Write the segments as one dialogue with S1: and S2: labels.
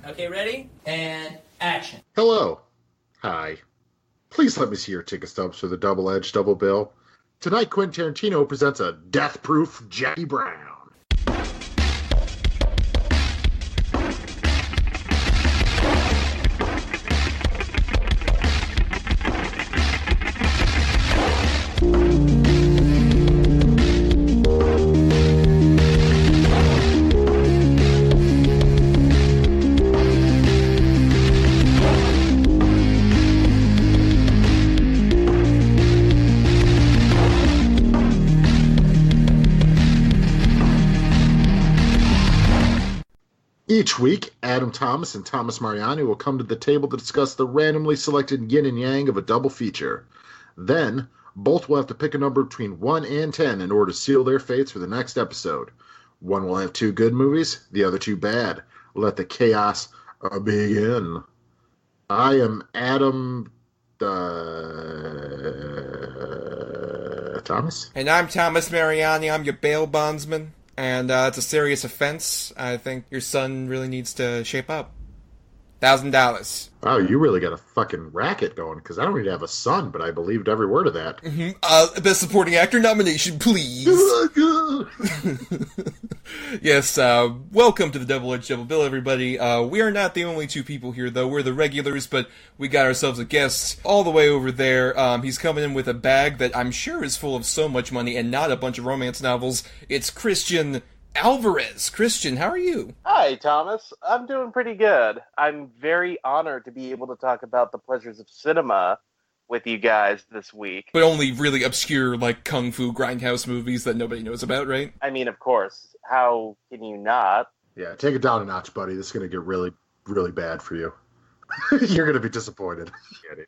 S1: Okay, ready? And action.
S2: Hello. Hi. Please let me see your ticket stubs for the double-edged double bill. Tonight, Quentin Tarantino presents a death-proof Jackie Brown. Each week, Adam Thomas and Thomas Mariani will come to the table to discuss the randomly selected yin and yang of a double feature. Then, both will have to pick a number between 1 and 10 in order to seal their fates for the next episode. One will have 2 good movies, the other 2 bad. Let the chaos begin. I am Adam... Thomas?
S3: And I'm Thomas Mariani. I'm your bail bondsman. And it's a serious offense. I think your son really needs to shape up. $1,000.
S2: Wow, you really got a fucking racket going, because I don't even have a son, but I believed every word of that.
S3: Mm-hmm. Best Supporting Actor nomination, please. Yes, welcome to the Double-Edged Double Bill, everybody. We are not the only 2 people here, though. We're the regulars, but we got ourselves a guest all the way over there. He's coming in with a bag that I'm sure is full of so much money and not a bunch of romance novels. It's Christian Alvarez. Christian, how are you?
S4: Hi, Thomas. I'm doing pretty good. I'm very honored to be able to talk about the pleasures of cinema with you guys this week.
S3: But only really obscure, like, kung fu grindhouse movies that nobody knows about, right?
S4: I mean, of course. How can you not?
S2: Yeah, take it down a notch, buddy. This is going to get really, really bad for you. You're going to be disappointed.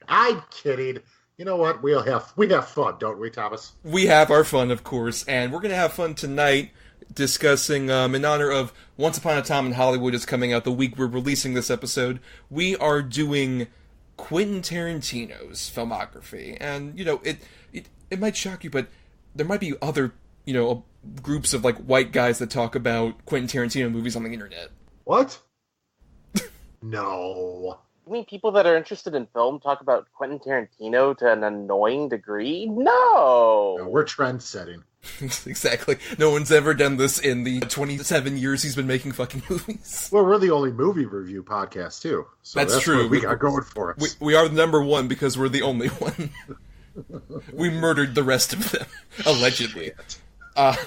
S2: I'm kidding. You know what? We have fun, don't we, Thomas?
S3: We have our fun, of course, and we're going to have fun tonight discussing, in honor of Once Upon a Time in Hollywood is coming out the week we're releasing this episode. We are doing Quentin Tarantino's filmography, and, you know, it might shock you, but there might be other, you know, groups of, like, white guys that talk about Quentin Tarantino movies on the internet.
S2: What? No.
S4: You mean people that are interested in film talk about Quentin Tarantino to an annoying degree? No!
S2: No, we're trend-setting.
S3: Exactly. No one's ever done this in the 27 years he's been making fucking movies.
S2: Well, we're the only movie review podcast, too. So that's
S3: true.
S2: What we got going for us.
S3: We are the number one because we're the only one. We murdered the rest of them, allegedly. Yeah,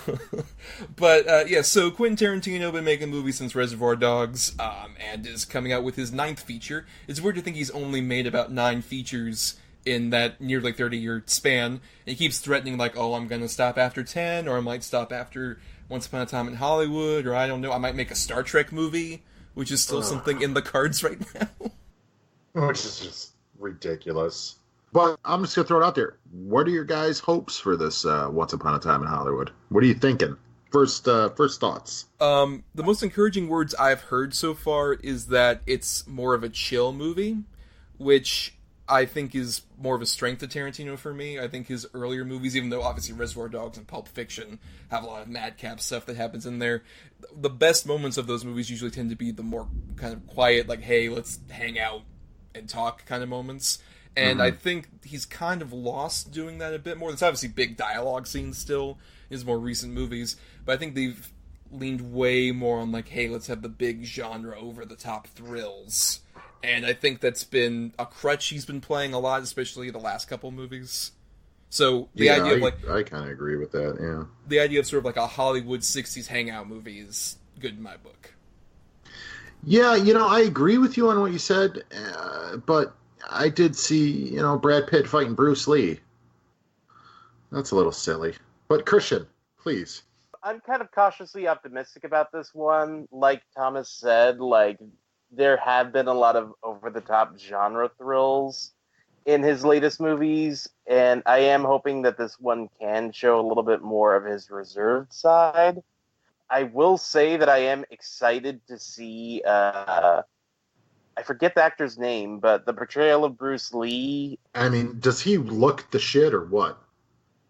S3: so Quentin Tarantino been making movies since Reservoir Dogs, and is coming out with his 9th feature. It's weird to think he's only made about 9 features in that nearly 30-year span, and he keeps threatening, like, oh, I'm gonna stop after 10, or I might stop after Once Upon a Time in Hollywood, or I don't know, I might make a Star Trek movie, which is still something in the cards right now.
S2: Which is just ridiculous. But I'm just gonna throw it out there. What are your guys' hopes for this Once Upon a Time in Hollywood? What are you thinking? First thoughts.
S3: The most encouraging words I've heard so far is that it's more of a chill movie, which I think is more of a strength of Tarantino for me. I think his earlier movies, even though obviously Reservoir Dogs and Pulp Fiction have a lot of madcap stuff that happens in there, the best moments of those movies usually tend to be the more kind of quiet, like, hey, let's hang out and talk kind of moments. And I think he's kind of lost doing that a bit more. There's obviously big dialogue scenes still in his more recent movies, but I think they've leaned way more on, like, hey, let's have the big genre over-the-top thrills. And I think that's been a crutch he's been playing a lot, especially the last couple movies. So the idea of, like,
S2: I kind of agree with that. Yeah,
S3: the idea of sort of like a Hollywood '60s hangout movie is good in my book.
S2: Yeah, you know, I agree with you on what you said, but I did see, you know, Brad Pitt fighting Bruce Lee. That's a little silly. But Christian, please.
S4: I'm kind of cautiously optimistic about this one. Like Thomas said, like, there have been a lot of over-the-top genre thrills in his latest movies, and I am hoping that this one can show a little bit more of his reserved side. I will say that I am excited to see, I forget the actor's name, but the portrayal of Bruce Lee.
S2: I mean, does he look the shit or what?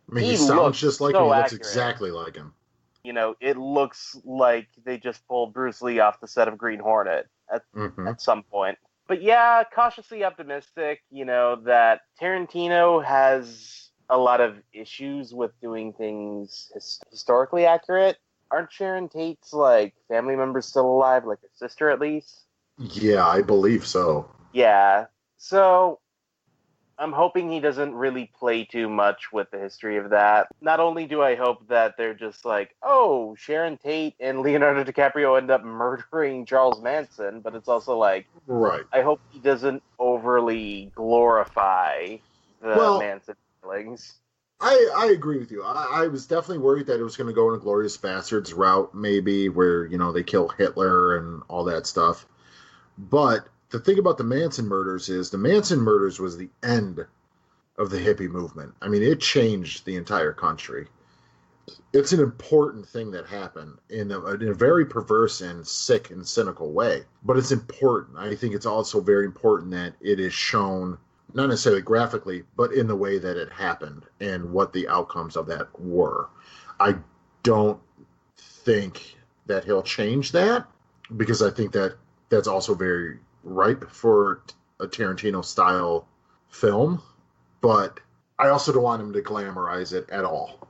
S2: I mean, he sounds just like him. He looks exactly like him.
S4: You know, it looks like they just pulled Bruce Lee off the set of Green Hornet. at some point. But yeah, cautiously optimistic, that Tarantino has a lot of issues with doing things historically accurate. Aren't Sharon Tate's, family members still alive, like her sister at least?
S2: Yeah, I believe so.
S4: Yeah. So I'm hoping he doesn't really play too much with the history of that. Not only do I hope that they're just like, oh, Sharon Tate and Leonardo DiCaprio end up murdering Charles Manson, but it's also like,
S2: right.
S4: I hope he doesn't overly glorify the Manson killings.
S2: I agree with you. I was definitely worried that it was going to go in a Glorious Bastards route, maybe, where, they kill Hitler and all that stuff. But the thing about the Manson murders is the Manson murders was the end of the hippie movement. I mean, it changed the entire country. It's an important thing that happened in a very perverse and sick and cynical way. But it's important. I think it's also very important that it is shown, not necessarily graphically, but in the way that it happened and what the outcomes of that were. I don't think that he'll change that, because I think that that's also very ripe for a Tarantino-style film, but I also don't want him to glamorize it at all.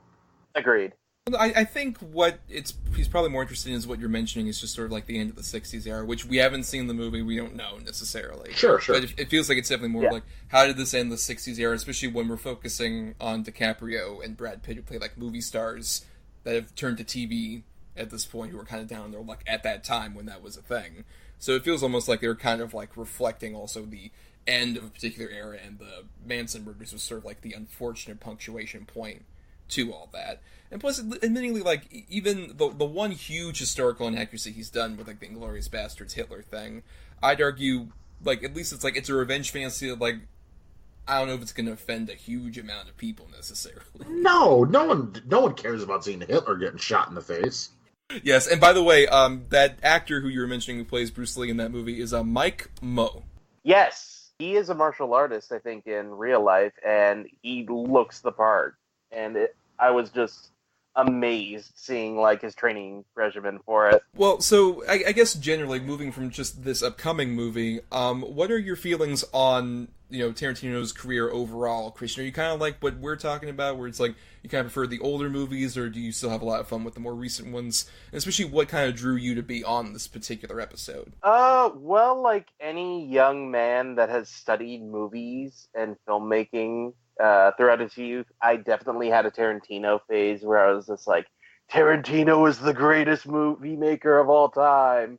S4: Agreed.
S3: I think what he's probably more interested in is what you're mentioning is just sort of like the end of the 60s era, which we haven't seen the movie, we don't know necessarily.
S2: Sure.
S3: But it feels like it's definitely more like, how did this end the 60s era, especially when we're focusing on DiCaprio and Brad Pitt, who play like movie stars that have turned to TV at this point, who were kind of down there like at that time when that was a thing. So it feels almost like they're kind of like reflecting also the end of a particular era, and the Manson murders was sort of like the unfortunate punctuation point to all that. And plus, admittingly, like, even the one huge historical inaccuracy he's done with, like, the Inglourious Basterds Hitler thing, I'd argue, like, at least it's a revenge fantasy that, like, I don't know if it's going to offend a huge amount of people, necessarily.
S2: No one cares about seeing Hitler getting shot in the face.
S3: Yes, and by the way, that actor who you were mentioning who plays Bruce Lee in that movie is Mike Moh.
S4: Yes, he is a martial artist, I think, in real life, and he looks the part. And I was just amazed seeing like his training regimen for it.
S3: Well, so I guess generally moving from just this upcoming movie, what are your feelings on Tarantino's career overall, Christian? Are you kind of like what we're talking about, where it's like you kind of prefer the older movies, or do you still have a lot of fun with the more recent ones? And especially, what kind of drew you to be on this particular episode?
S4: Well, like any young man that has studied movies and filmmaking throughout his youth, I definitely had a Tarantino phase where I was just like, Tarantino is the greatest movie maker of all time.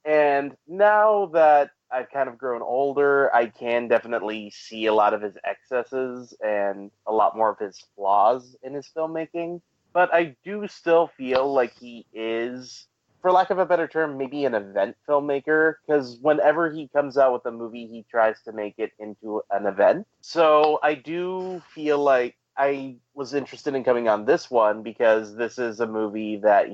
S4: And now that I've kind of grown older, I can definitely see a lot of his excesses and a lot more of his flaws in his filmmaking. But I do still feel like he is, for lack of a better term, maybe an event filmmaker, because whenever he comes out with a movie, he tries to make it into an event. So I do feel like I was interested in coming on this one because this is a movie that,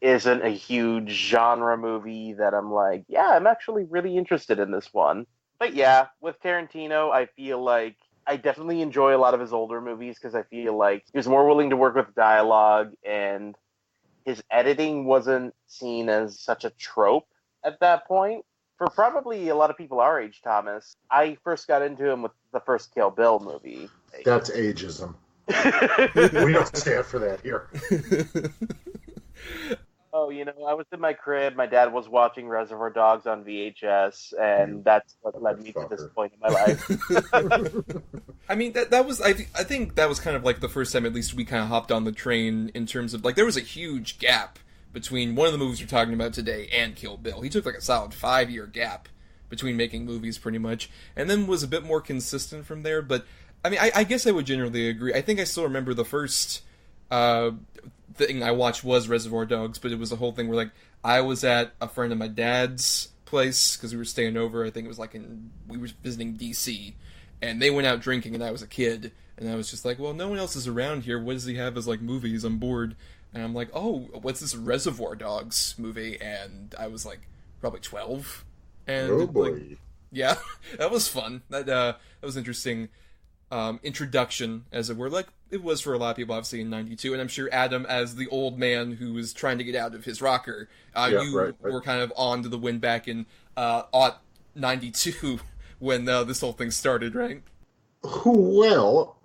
S4: isn't a huge genre movie that I'm like, yeah, I'm actually really interested in this one. But yeah, with Tarantino, I feel like I definitely enjoy a lot of his older movies because I feel like he was more willing to work with dialogue, and his editing wasn't seen as such a trope at that point. For probably a lot of people our age, Thomas, I first got into him with the first Kill Bill movie.
S2: That's ageism. We don't stand for that here.
S4: Oh, I was in my crib. My dad was watching Reservoir Dogs on VHS, and that's what led me to this point in my life.
S3: I mean, that was, I think that was kind of like the first time at least we kind of hopped on the train in terms of, like, there was a huge gap between one of the movies we're talking about today and Kill Bill. He took like a solid 5-year gap between making movies pretty much, and then was a bit more consistent from there. But, I mean, I guess I would generally agree. I think I still remember the first thing I watched was Reservoir Dogs, but it was the whole thing where, like, I was at a friend of my dad's place because we were staying over. I think it was like we were visiting DC, and they went out drinking, and I was a kid, and I was just like, well, no one else is around here. What does he have as like movies? I'm bored, and I'm like, oh, what's this Reservoir Dogs movie? And I was like probably 12, and
S2: oh boy,
S3: like, yeah, that was fun. That was interesting. introduction, as it were, like it was for a lot of people, obviously, in 92. And I'm sure Adam, as the old man who was trying to get out of his rocker, were kind of on to the win back in aught 92 when this whole thing started, right?
S2: Well,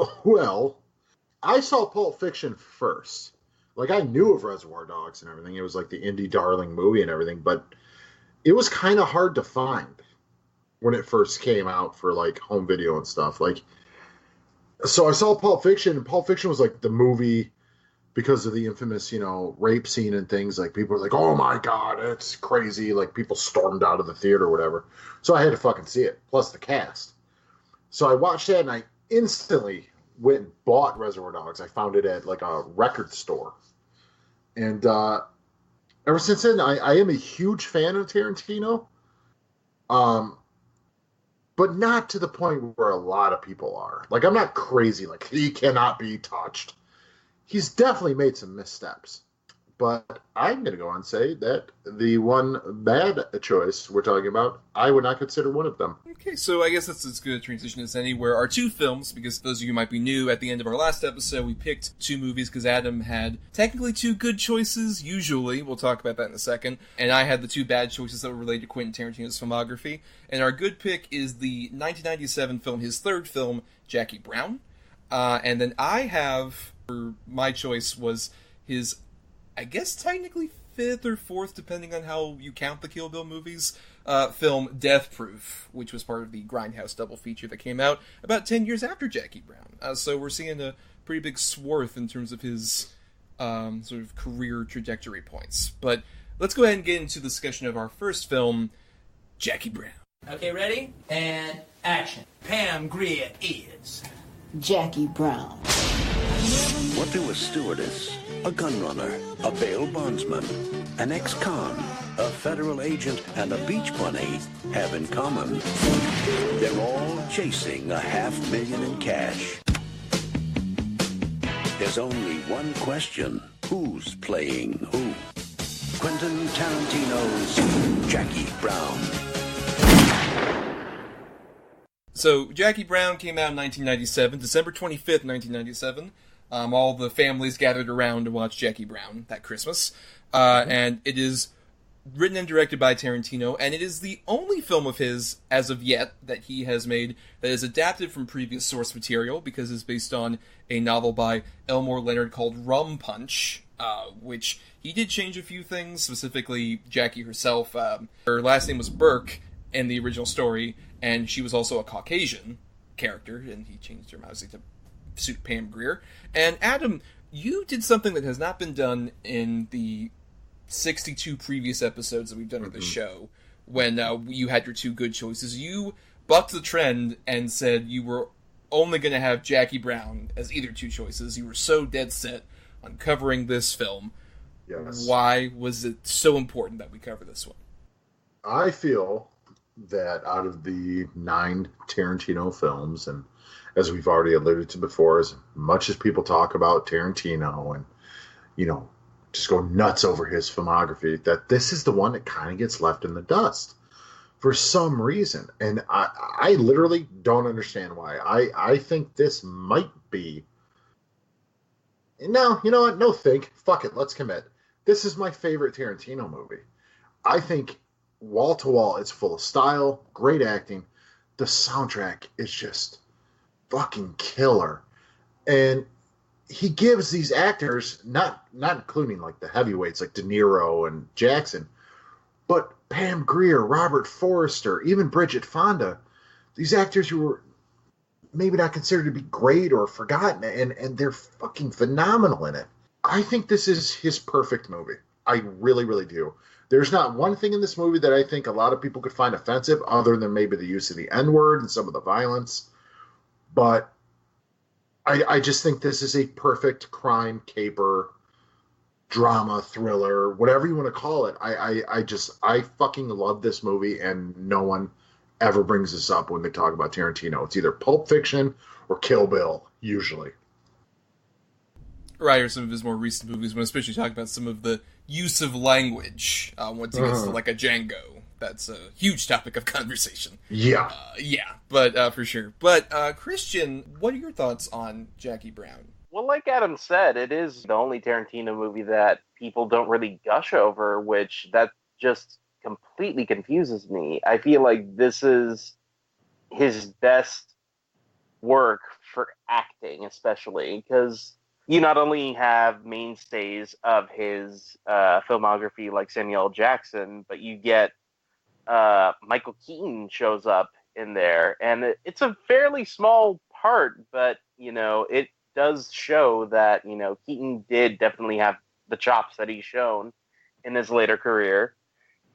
S2: I saw Pulp Fiction first. Like, I knew of Reservoir Dogs and everything. It was like the indie darling movie and everything, but it was kind of hard to find when it first came out for, like, home video and stuff. Like, so I saw Pulp Fiction, and Pulp Fiction was, like, the movie because of the infamous, rape scene and things. Like, people were like, oh my God, it's crazy. Like, people stormed out of the theater or whatever. So I had to fucking see it, plus the cast. So I watched that, and I instantly went and bought Reservoir Dogs. I found it at, like, a record store. And ever since then, I am a huge fan of Tarantino. But not to the point where a lot of people are. Like, I'm not crazy. Like, he cannot be touched. He's definitely made some missteps. But I'm going to go on and say that the one bad choice we're talking about, I would not consider one of them.
S3: Okay, so I guess that's as good a transition as any, where our two films, because those of you who might be new, at the end of our last episode, we picked two movies because Adam had technically two good choices, usually. We'll talk about that in a second. And I had the two bad choices that were related to Quentin Tarantino's filmography. And our good pick is the 1997 film, his third film, Jackie Brown. And then I have, for my choice, was his, I guess technically fifth or fourth, depending on how you count the Kill Bill movies, film Death Proof, which was part of the Grindhouse double feature that came out about 10 years after Jackie Brown. So we're seeing a pretty big swath in terms of his sort of career trajectory points. But let's go ahead and get into the discussion of our first film, Jackie Brown.
S1: Okay, ready? And action.
S5: Pam Grier is
S6: Jackie Brown.
S7: What do a stewardess, a gun runner, a bail bondsman, an ex-con, a federal agent, and a beach bunny have in common? They're all chasing $500,000 in cash. There's only one question. Who's playing who? Quentin Tarantino's Jackie Brown.
S3: So, Jackie Brown came out in 1997, December 25th, 1997. All the families gathered around to watch Jackie Brown that Christmas. And it is written and directed by Tarantino, and it is the only film of his, as of yet, that he has made that is adapted from previous source material, because it's based on a novel by Elmore Leonard called Rum Punch, which he did change a few things, specifically Jackie herself. Her last name was Burke in the original story, and she was also a Caucasian character, and he changed her obviously to suit Pam Grier. And Adam, you did something that has not been done in the 62 previous episodes that we've done of the show, when you had your two good choices. You bucked the trend and said you were only going to have Jackie Brown as either two choices. You were so dead set on covering this film.
S2: Yes.
S3: Why was it so important that we cover this one?
S2: I feel that out of the 9 Tarantino films, and as we've already alluded to before, as much as people talk about Tarantino and, just go nuts over his filmography, that this is the one that kind of gets left in the dust for some reason. And I literally don't understand why. I think this might be... No, you know what? No think. Fuck it. Let's commit. This is my favorite Tarantino movie. I think wall to wall, it's full of style, great acting. The soundtrack is just fucking killer. And he gives these actors, not including like the heavyweights like De Niro and Jackson, but Pam Grier, Robert Forster, even Bridget Fonda, these actors who were maybe not considered to be great or forgotten, and they're fucking phenomenal in it. I think this is his perfect movie. I really, really do. There's not one thing in this movie that I think a lot of people could find offensive, other than maybe the use of the N-word and some of the violence. But I just think this is a perfect crime caper, drama, thriller, whatever you want to call it. I fucking love this movie, and no one ever brings this up when they talk about Tarantino. It's either Pulp Fiction or Kill Bill, usually.
S3: Right, or some of his more recent movies, when especially talking about some of the use of language, once he gets to like a Django, that's a huge topic of conversation.
S2: Yeah.
S3: But for sure. But, Christian, what are your thoughts on Jackie Brown?
S4: Well, like Adam said, it is the only Tarantino movie that people don't really gush over, which that just completely confuses me. I feel like this is his best work for acting, especially, because you not only have mainstays of his filmography like Samuel L. Jackson, but you get Michael Keaton shows up in there, and it's a fairly small part, but, it does show that, Keaton did definitely have the chops that he's shown in his later career.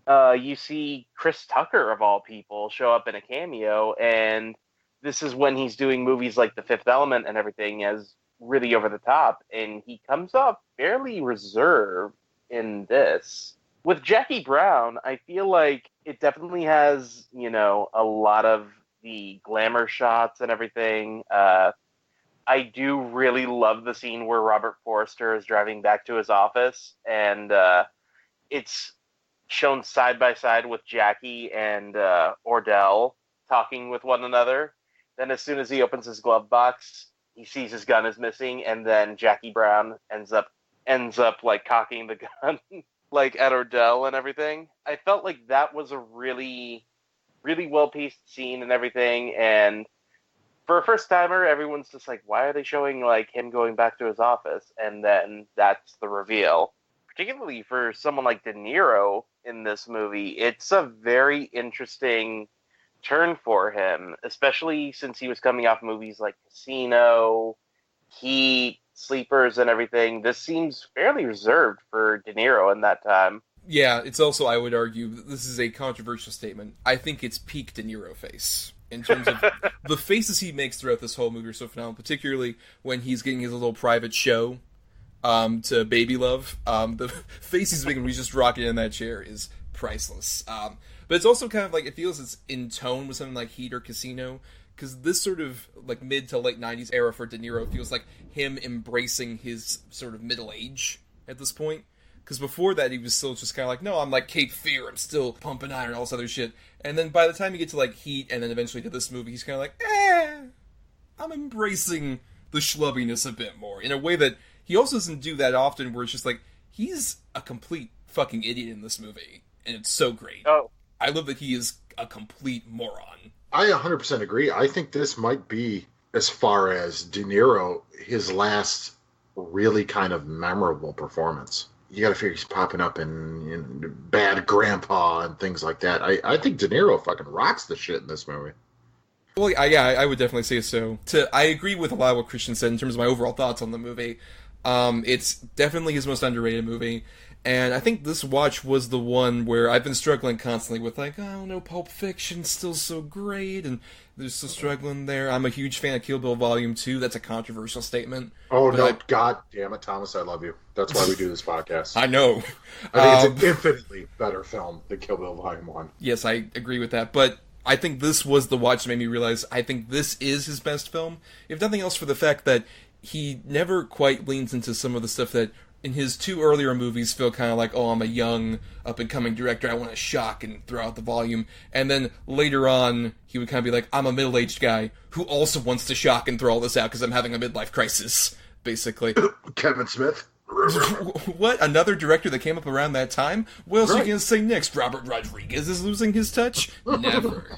S4: You see Chris Tucker, of all people, show up in a cameo, and this is when he's doing movies like The Fifth Element and everything as really over the top, and he comes off fairly reserved in this. With Jackie Brown, I feel like it definitely has, a lot of the glamour shots and everything. I do really love the scene where Robert Forster is driving back to his office, and it's shown side by side with Jackie and Ordell talking with one another. Then as soon as he opens his glove box, he sees his gun is missing, and then Jackie Brown ends up like cocking the gun like at Ordell and everything. I felt like that was a really, really well-paced scene and everything, and for a first-timer, everyone's just like, why are they showing, like, him going back to his office? And then that's the reveal. Particularly for someone like De Niro in this movie, it's a very interesting turn for him, especially since he was coming off movies like Casino, Heat, Sleepers, and everything. This seems fairly reserved for De Niro in that time.
S3: Yeah, it's also, I would argue, this is a controversial statement. I think it's peak De Niro face. In terms of the faces he makes throughout this whole movie are so phenomenal, particularly when he's getting his little private show to Baby Love. The face he's making when he's just rocking in that chair is priceless. But it's also kind of like, it feels it's in tone with something like Heat or Casino, because this sort of like mid to late 90s era for De Niro feels like him embracing his sort of middle age at this point. Because before that, he was still just kind of like, no, I'm like Cape Fear, I'm still pumping iron, all this other shit. And then by the time you get to like Heat, and then eventually to this movie, he's kind of like, I'm embracing the schlubbiness a bit more. In a way that he also doesn't do that often, where it's just like, he's a complete fucking idiot in this movie. And it's so great.
S4: Oh.
S3: I love that he is a complete moron.
S2: I 100% agree. I think this might be, as far as De Niro, his last really kind of memorable performance. You got to figure he's popping up in Bad Grandpa and things like that. I think De Niro fucking rocks the shit in this movie.
S3: Well, I would definitely say so. I agree with a lot of what Christian said in terms of my overall thoughts on the movie. It's definitely his most underrated movie. And I think this watch was the one where I've been struggling constantly with, like, oh no, Pulp Fiction's still so great, and there's still struggling there. I'm a huge fan of Kill Bill Volume 2. That's a controversial statement.
S2: Oh, no, God damn it, Thomas, I love you. That's why we do this podcast.
S3: I know.
S2: I think it's an infinitely better film than Kill Bill Volume 1.
S3: Yes, I agree with that, but I think this was the watch that made me realize I think this is his best film, if nothing else for the fact that he never quite leans into some of the stuff that in his two earlier movies feel kind of like, oh, I'm a young, up-and-coming director, I want to shock and throw out the volume. And then later on, he would kind of be like, I'm a middle-aged guy who also wants to shock and throw all this out because I'm having a midlife crisis, basically.
S2: Kevin Smith.
S3: What? Another director that came up around that time? What else are you going to say next? Robert Rodriguez is losing his touch? Never.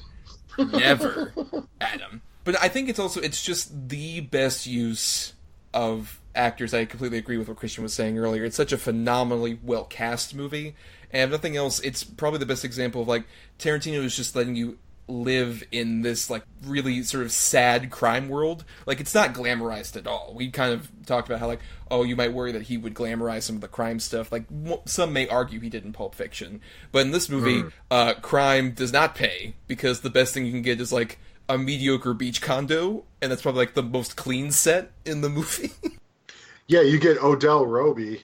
S3: Never, Adam. But I think it's just the best use of actors. I completely agree with what Christian was saying earlier. It's such a phenomenally well-cast movie, and if nothing else, it's probably the best example of, like, Tarantino is just letting you live in this, like, really sort of sad crime world. Like, it's not glamorized at all. We kind of talked about how, like, oh, you might worry that he would glamorize some of the crime stuff. Like, some may argue he did in Pulp Fiction. But in this movie, crime does not pay, because the best thing you can get is, like, a mediocre beach condo, and that's probably, like, the most clean set in the movie.
S2: Yeah, you get Odell Roby,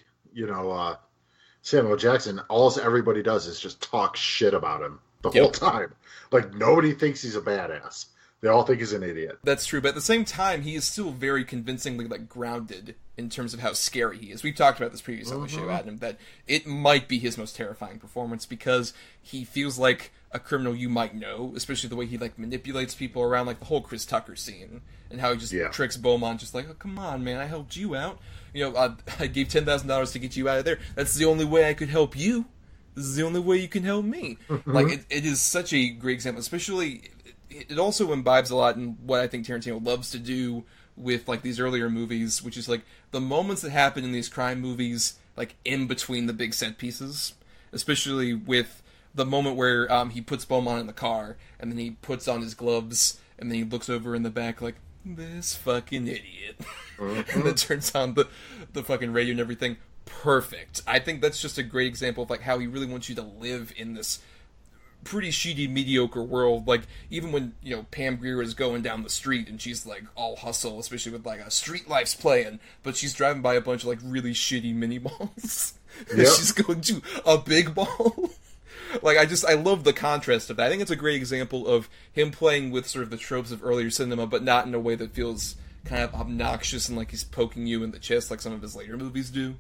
S2: Samuel Jackson. All everybody does is just talk shit about him the whole time. Like, nobody thinks he's a badass. They all think he's an idiot.
S3: That's true, but at the same time, he is still very convincingly, like, grounded in terms of how scary he is. We've talked about this previously on the show, Adam, that it might be his most terrifying performance because he feels like a criminal you might know, especially the way he like manipulates people around, like the whole Chris Tucker scene and how he just tricks Beaumont, just like, oh, come on, man, I helped you out. You know, I gave $10,000 to get you out of there. That's the only way I could help you. This is the only way you can help me. Like, it is such a great example, especially, it also imbibes a lot in what I think Tarantino loves to do with, like, these earlier movies, which is, like, the moments that happen in these crime movies, like, in between the big set pieces, especially with the moment where he puts Beaumont in the car, and then he puts on his gloves, and then he looks over in the back like, this fucking idiot. And then turns on the fucking radio and everything. Perfect. I think that's just a great example of, like, how he really wants you to live in this pretty shitty, mediocre world. Like, even when, you know, Pam Grier is going down the street and she's, like, all hustle, especially with, like, a Street Life's playing, but she's driving by a bunch of, like, really shitty mini malls. Yep. She's going to a big mall. Like, I love the contrast of that. I think it's a great example of him playing with sort of the tropes of earlier cinema, but not in a way that feels kind of obnoxious and like he's poking you in the chest like some of his later movies do.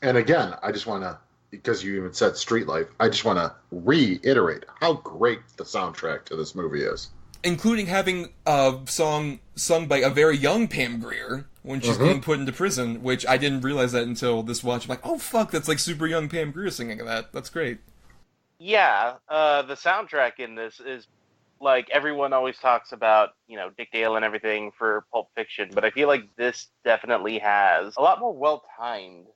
S2: And again, I just want to, because you even said Street Life, I just want to reiterate how great the soundtrack to this movie is. Including
S3: having a song sung by a very young Pam Grier when she's being put into prison, which I didn't realize that until this watch. I'm like, oh fuck, that's like super young Pam Grier singing that. That's great.
S4: Yeah, the soundtrack in this is, like, everyone always talks about, you know, Dick Dale and everything for Pulp Fiction, but I feel like this definitely has a lot more well-timed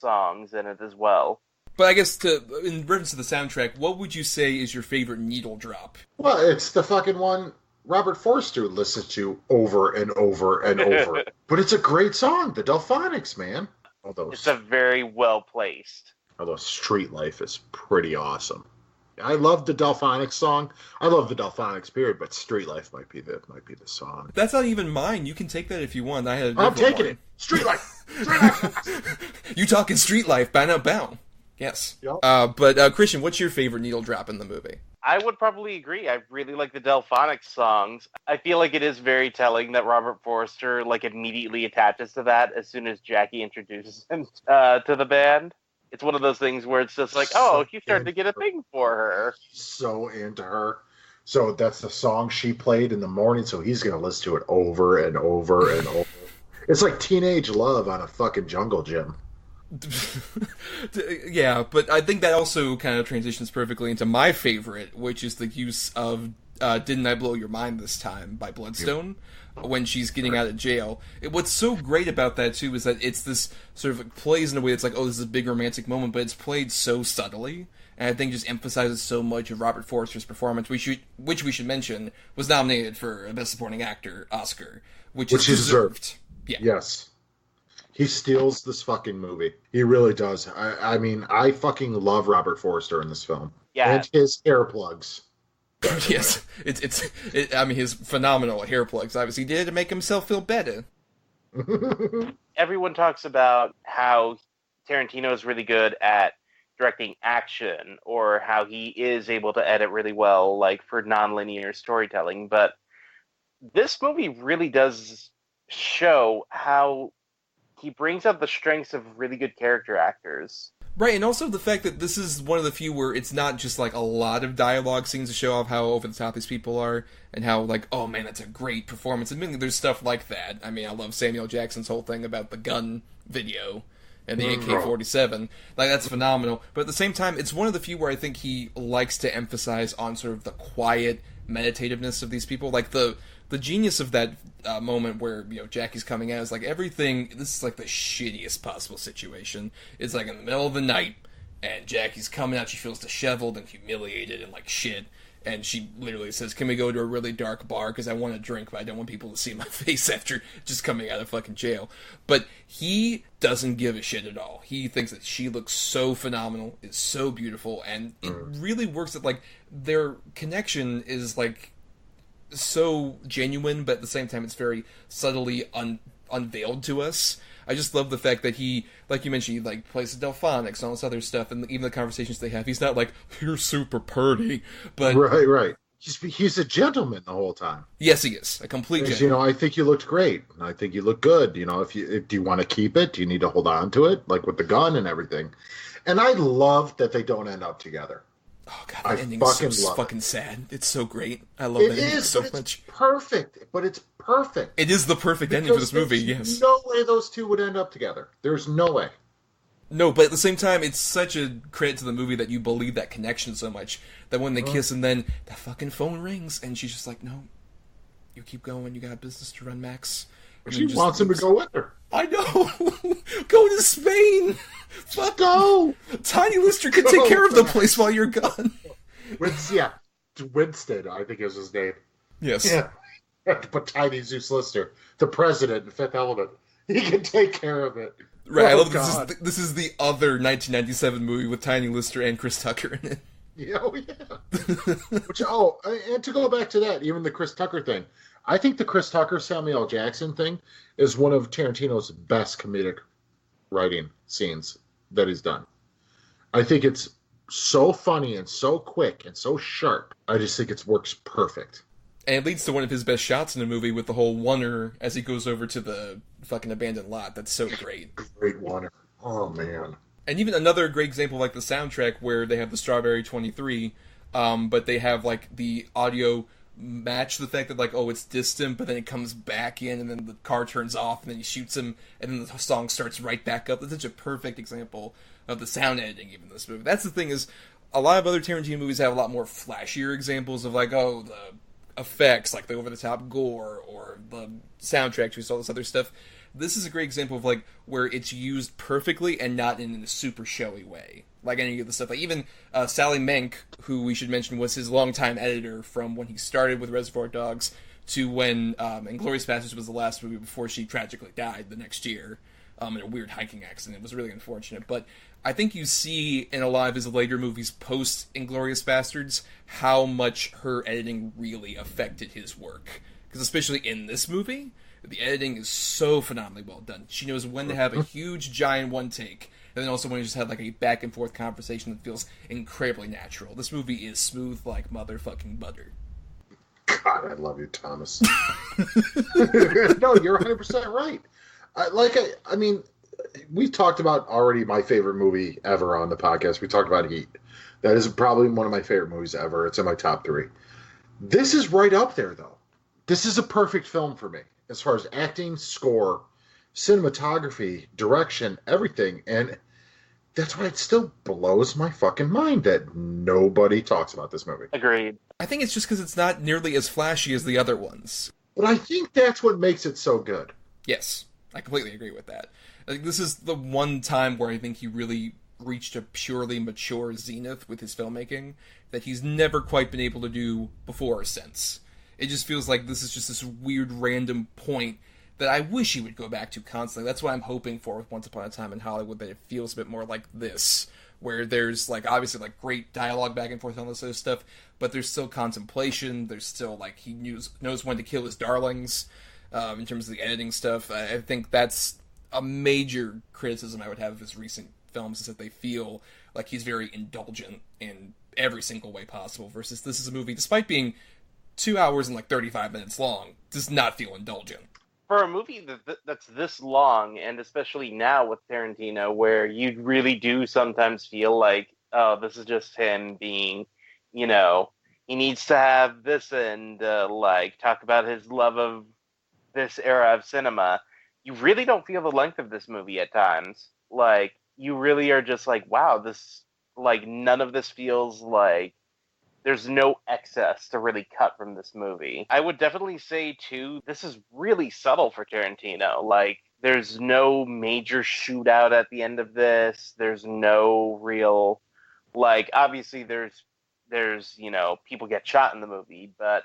S4: songs in it as well.
S3: But I guess, in reference to the soundtrack, what would you say is your favorite needle drop?
S2: Well, it's the fucking one Robert Forster listens to over and over and over. But it's a great song, the Delphonics, man.
S4: It's a very well-placed.
S2: Although Street Life is pretty awesome. I love the Delphonics song. I love the Delphonics period, but Street Life might be the song.
S3: That's not even mine. You can take that if you want.
S2: I'm taking it. Street Life. Street Life.
S3: You talking Street Life? Bow now bow. Yes. Yep. But Christian, what's your favorite needle drop in the movie?
S4: I would probably agree. I really like the Delphonics songs. I feel like it is very telling that Robert Forster like immediately attaches to that as soon as Jackie introduces him to the band. It's one of those things where it's just like, oh, you started to get a thing for her.
S2: So into her. So that's the song she played in the morning, so he's going to listen to it over and over and over. It's like teenage love on a fucking jungle gym.
S3: Yeah, but I think that also kind of transitions perfectly into my favorite, which is the use of Didn't I Blow Your Mind This Time by Bloodstone. When she's getting out of jail. What's so great about that, too, is that it's this sort of plays in a way that's like, oh, this is a big romantic moment, but it's played so subtly, and I think just emphasizes so much of Robert Forster's performance, which we should mention was nominated for a Best Supporting Actor Oscar, which is deserved. Yeah.
S2: Yes. He steals this fucking movie. He really does. I mean, I fucking love Robert Forster in this film.
S4: Yeah.
S2: And his hair plugs.
S3: Yes, I mean, his phenomenal hair plugs obviously did it to make himself feel better.
S4: Everyone talks about how Tarantino is really good at directing action, or how he is able to edit really well, like for nonlinear storytelling. But this movie really does show how he brings out the strengths of really good character actors.
S3: Right, and also the fact that this is one of the few where it's not just, like, a lot of dialogue scenes to show off how over-the-top these people are, and how, like, oh, man, that's a great performance. Admittedly, there's stuff like that. I mean, I love Samuel Jackson's whole thing about the gun video and the AK-47. Like, that's phenomenal. But at the same time, it's one of the few where I think he likes to emphasize on sort of the quiet meditativeness of these people. Like, the genius of that moment where, you know, Jackie's coming out is like everything, this is like the shittiest possible situation. It's like in the middle of the night, and Jackie's coming out, she feels disheveled and humiliated and like shit, and she literally says, can we go to a really dark bar because I want to drink, but I don't want people to see my face after just coming out of fucking jail. But he doesn't give a shit at all. He thinks that she looks so phenomenal, is so beautiful, and it really works that, like, their connection is, like, so genuine, but at the same time it's very subtly unveiled to us. I just love the fact that he, like you mentioned, he like plays the Delphonics and all this other stuff, and even the conversations they have, he's not like, you're super purty, but...
S2: Right. He's a gentleman the whole time.
S3: Yes, he is. A complete gentleman.
S2: You know, I think you looked great. I think you look good. You know, if do you want to keep it? Do you need to hold on to it? Like with the gun and everything. And I love that they don't end up together.
S3: Oh god,
S2: I
S3: that ending's
S2: fucking
S3: so
S2: love
S3: fucking sad. It's so great. I love
S2: It
S3: that ending
S2: is,
S3: so
S2: but
S3: much.
S2: it's perfect. But it's perfect.
S3: It is the perfect ending for this movie, yes.
S2: No way those two would end up together. There's no way.
S3: No, but at the same time, it's such a credit to the movie that you believe that connection so much that when they kiss and then that fucking phone rings and she's just like, no, you keep going, you got business to run, Max. And
S2: She wants him to go with her.
S3: I know! Go to Spain! Fuck
S2: Go!
S3: Tiny Lister can take care of the place while you're gone.
S2: Winston, I think is his name.
S3: Yes.
S2: Yeah. But Tiny Zeus Lister, the president in Fifth Element, he can take care of it.
S3: Right, I love
S2: God.
S3: this is the other 1997 movie with Tiny Lister and Chris Tucker in it.
S2: Yeah, oh, yeah. And to go back to that, even the Chris Tucker thing, I think the Chris Tucker Samuel L. Jackson thing is one of Tarantino's best comedic writing scenes that he's done. I think it's so funny and so quick and so sharp. I just think it works perfect.
S3: And it leads to one of his best shots in the movie with the whole oneer as he goes over to the fucking abandoned lot. That's so great.
S2: Great oneer. Oh, man.
S3: And even another great example, like the soundtrack, where they have the Strawberry 23, but they have, like, the audio match the fact that, like, oh, it's distant, but then it comes back in, and then the car turns off, and then he shoots him, and then the song starts right back up. That's such a perfect example of the sound editing, even in this movie. That's the thing, is a lot of other Tarantino movies have a lot more flashier examples of, like, oh, the effects, like the over-the-top gore, or the soundtrack, we saw this other stuff. This is a great example of, like, where it's used perfectly and not in a super showy way. Like any of the stuff. Like, even Sally Menk, who we should mention was his longtime editor from when he started with Reservoir Dogs to when Inglourious Basterds was the last movie before she tragically died the next year in a weird hiking accident. It was really unfortunate. But I think you see in a lot of his later movies post Inglourious Basterds how much her editing really affected his work. Because especially in this movie, the editing is so phenomenally well done. She knows when to have a huge, giant one take, and then also when you just have like a back and forth conversation that feels incredibly natural. This movie is smooth like motherfucking butter.
S2: God, I love you, Thomas. No, you're 100% right. I mean, we talked about already my favorite movie ever on the podcast. We talked about Heat. That is probably one of my favorite movies ever. It's in my top 3. This is right up there, though. This is a perfect film for me as far as acting, score, cinematography, direction, everything. And that's why it still blows my fucking mind that nobody talks about this movie.
S4: Agreed.
S3: I think it's just because it's not nearly as flashy as the other ones.
S2: But I think that's what makes it so good.
S3: Yes, I completely agree with that. I think this is the one time where I think he really reached a purely mature zenith with his filmmaking that he's never quite been able to do before or since. It just feels like this is just this weird random point that I wish he would go back to constantly. That's what I'm hoping for with Once Upon a Time in Hollywood, that it feels a bit more like this, where there's, like, obviously, like, great dialogue back and forth on this other stuff, but there's still contemplation, there's still, like, he knows when to kill his darlings, in terms of the editing stuff. I think that's a major criticism I would have of his recent films, is that they feel like he's very indulgent in every single way possible, versus this is a movie, despite being 2 hours and, like, 35 minutes long, does not feel indulgent.
S4: For a movie that's this long, and especially now with Tarantino, where you really do sometimes feel like, oh, this is just him being, you know, he needs to have this and, like, talk about his love of this era of cinema. You really don't feel the length of this movie at times. Like, you really are just like, wow, this, like, none of this feels like there's no excess to really cut from this movie. I would definitely say, too, this is really subtle for Tarantino. Like, there's no major shootout at the end of this. There's no real, like, obviously there's, you know, people get shot in the movie, but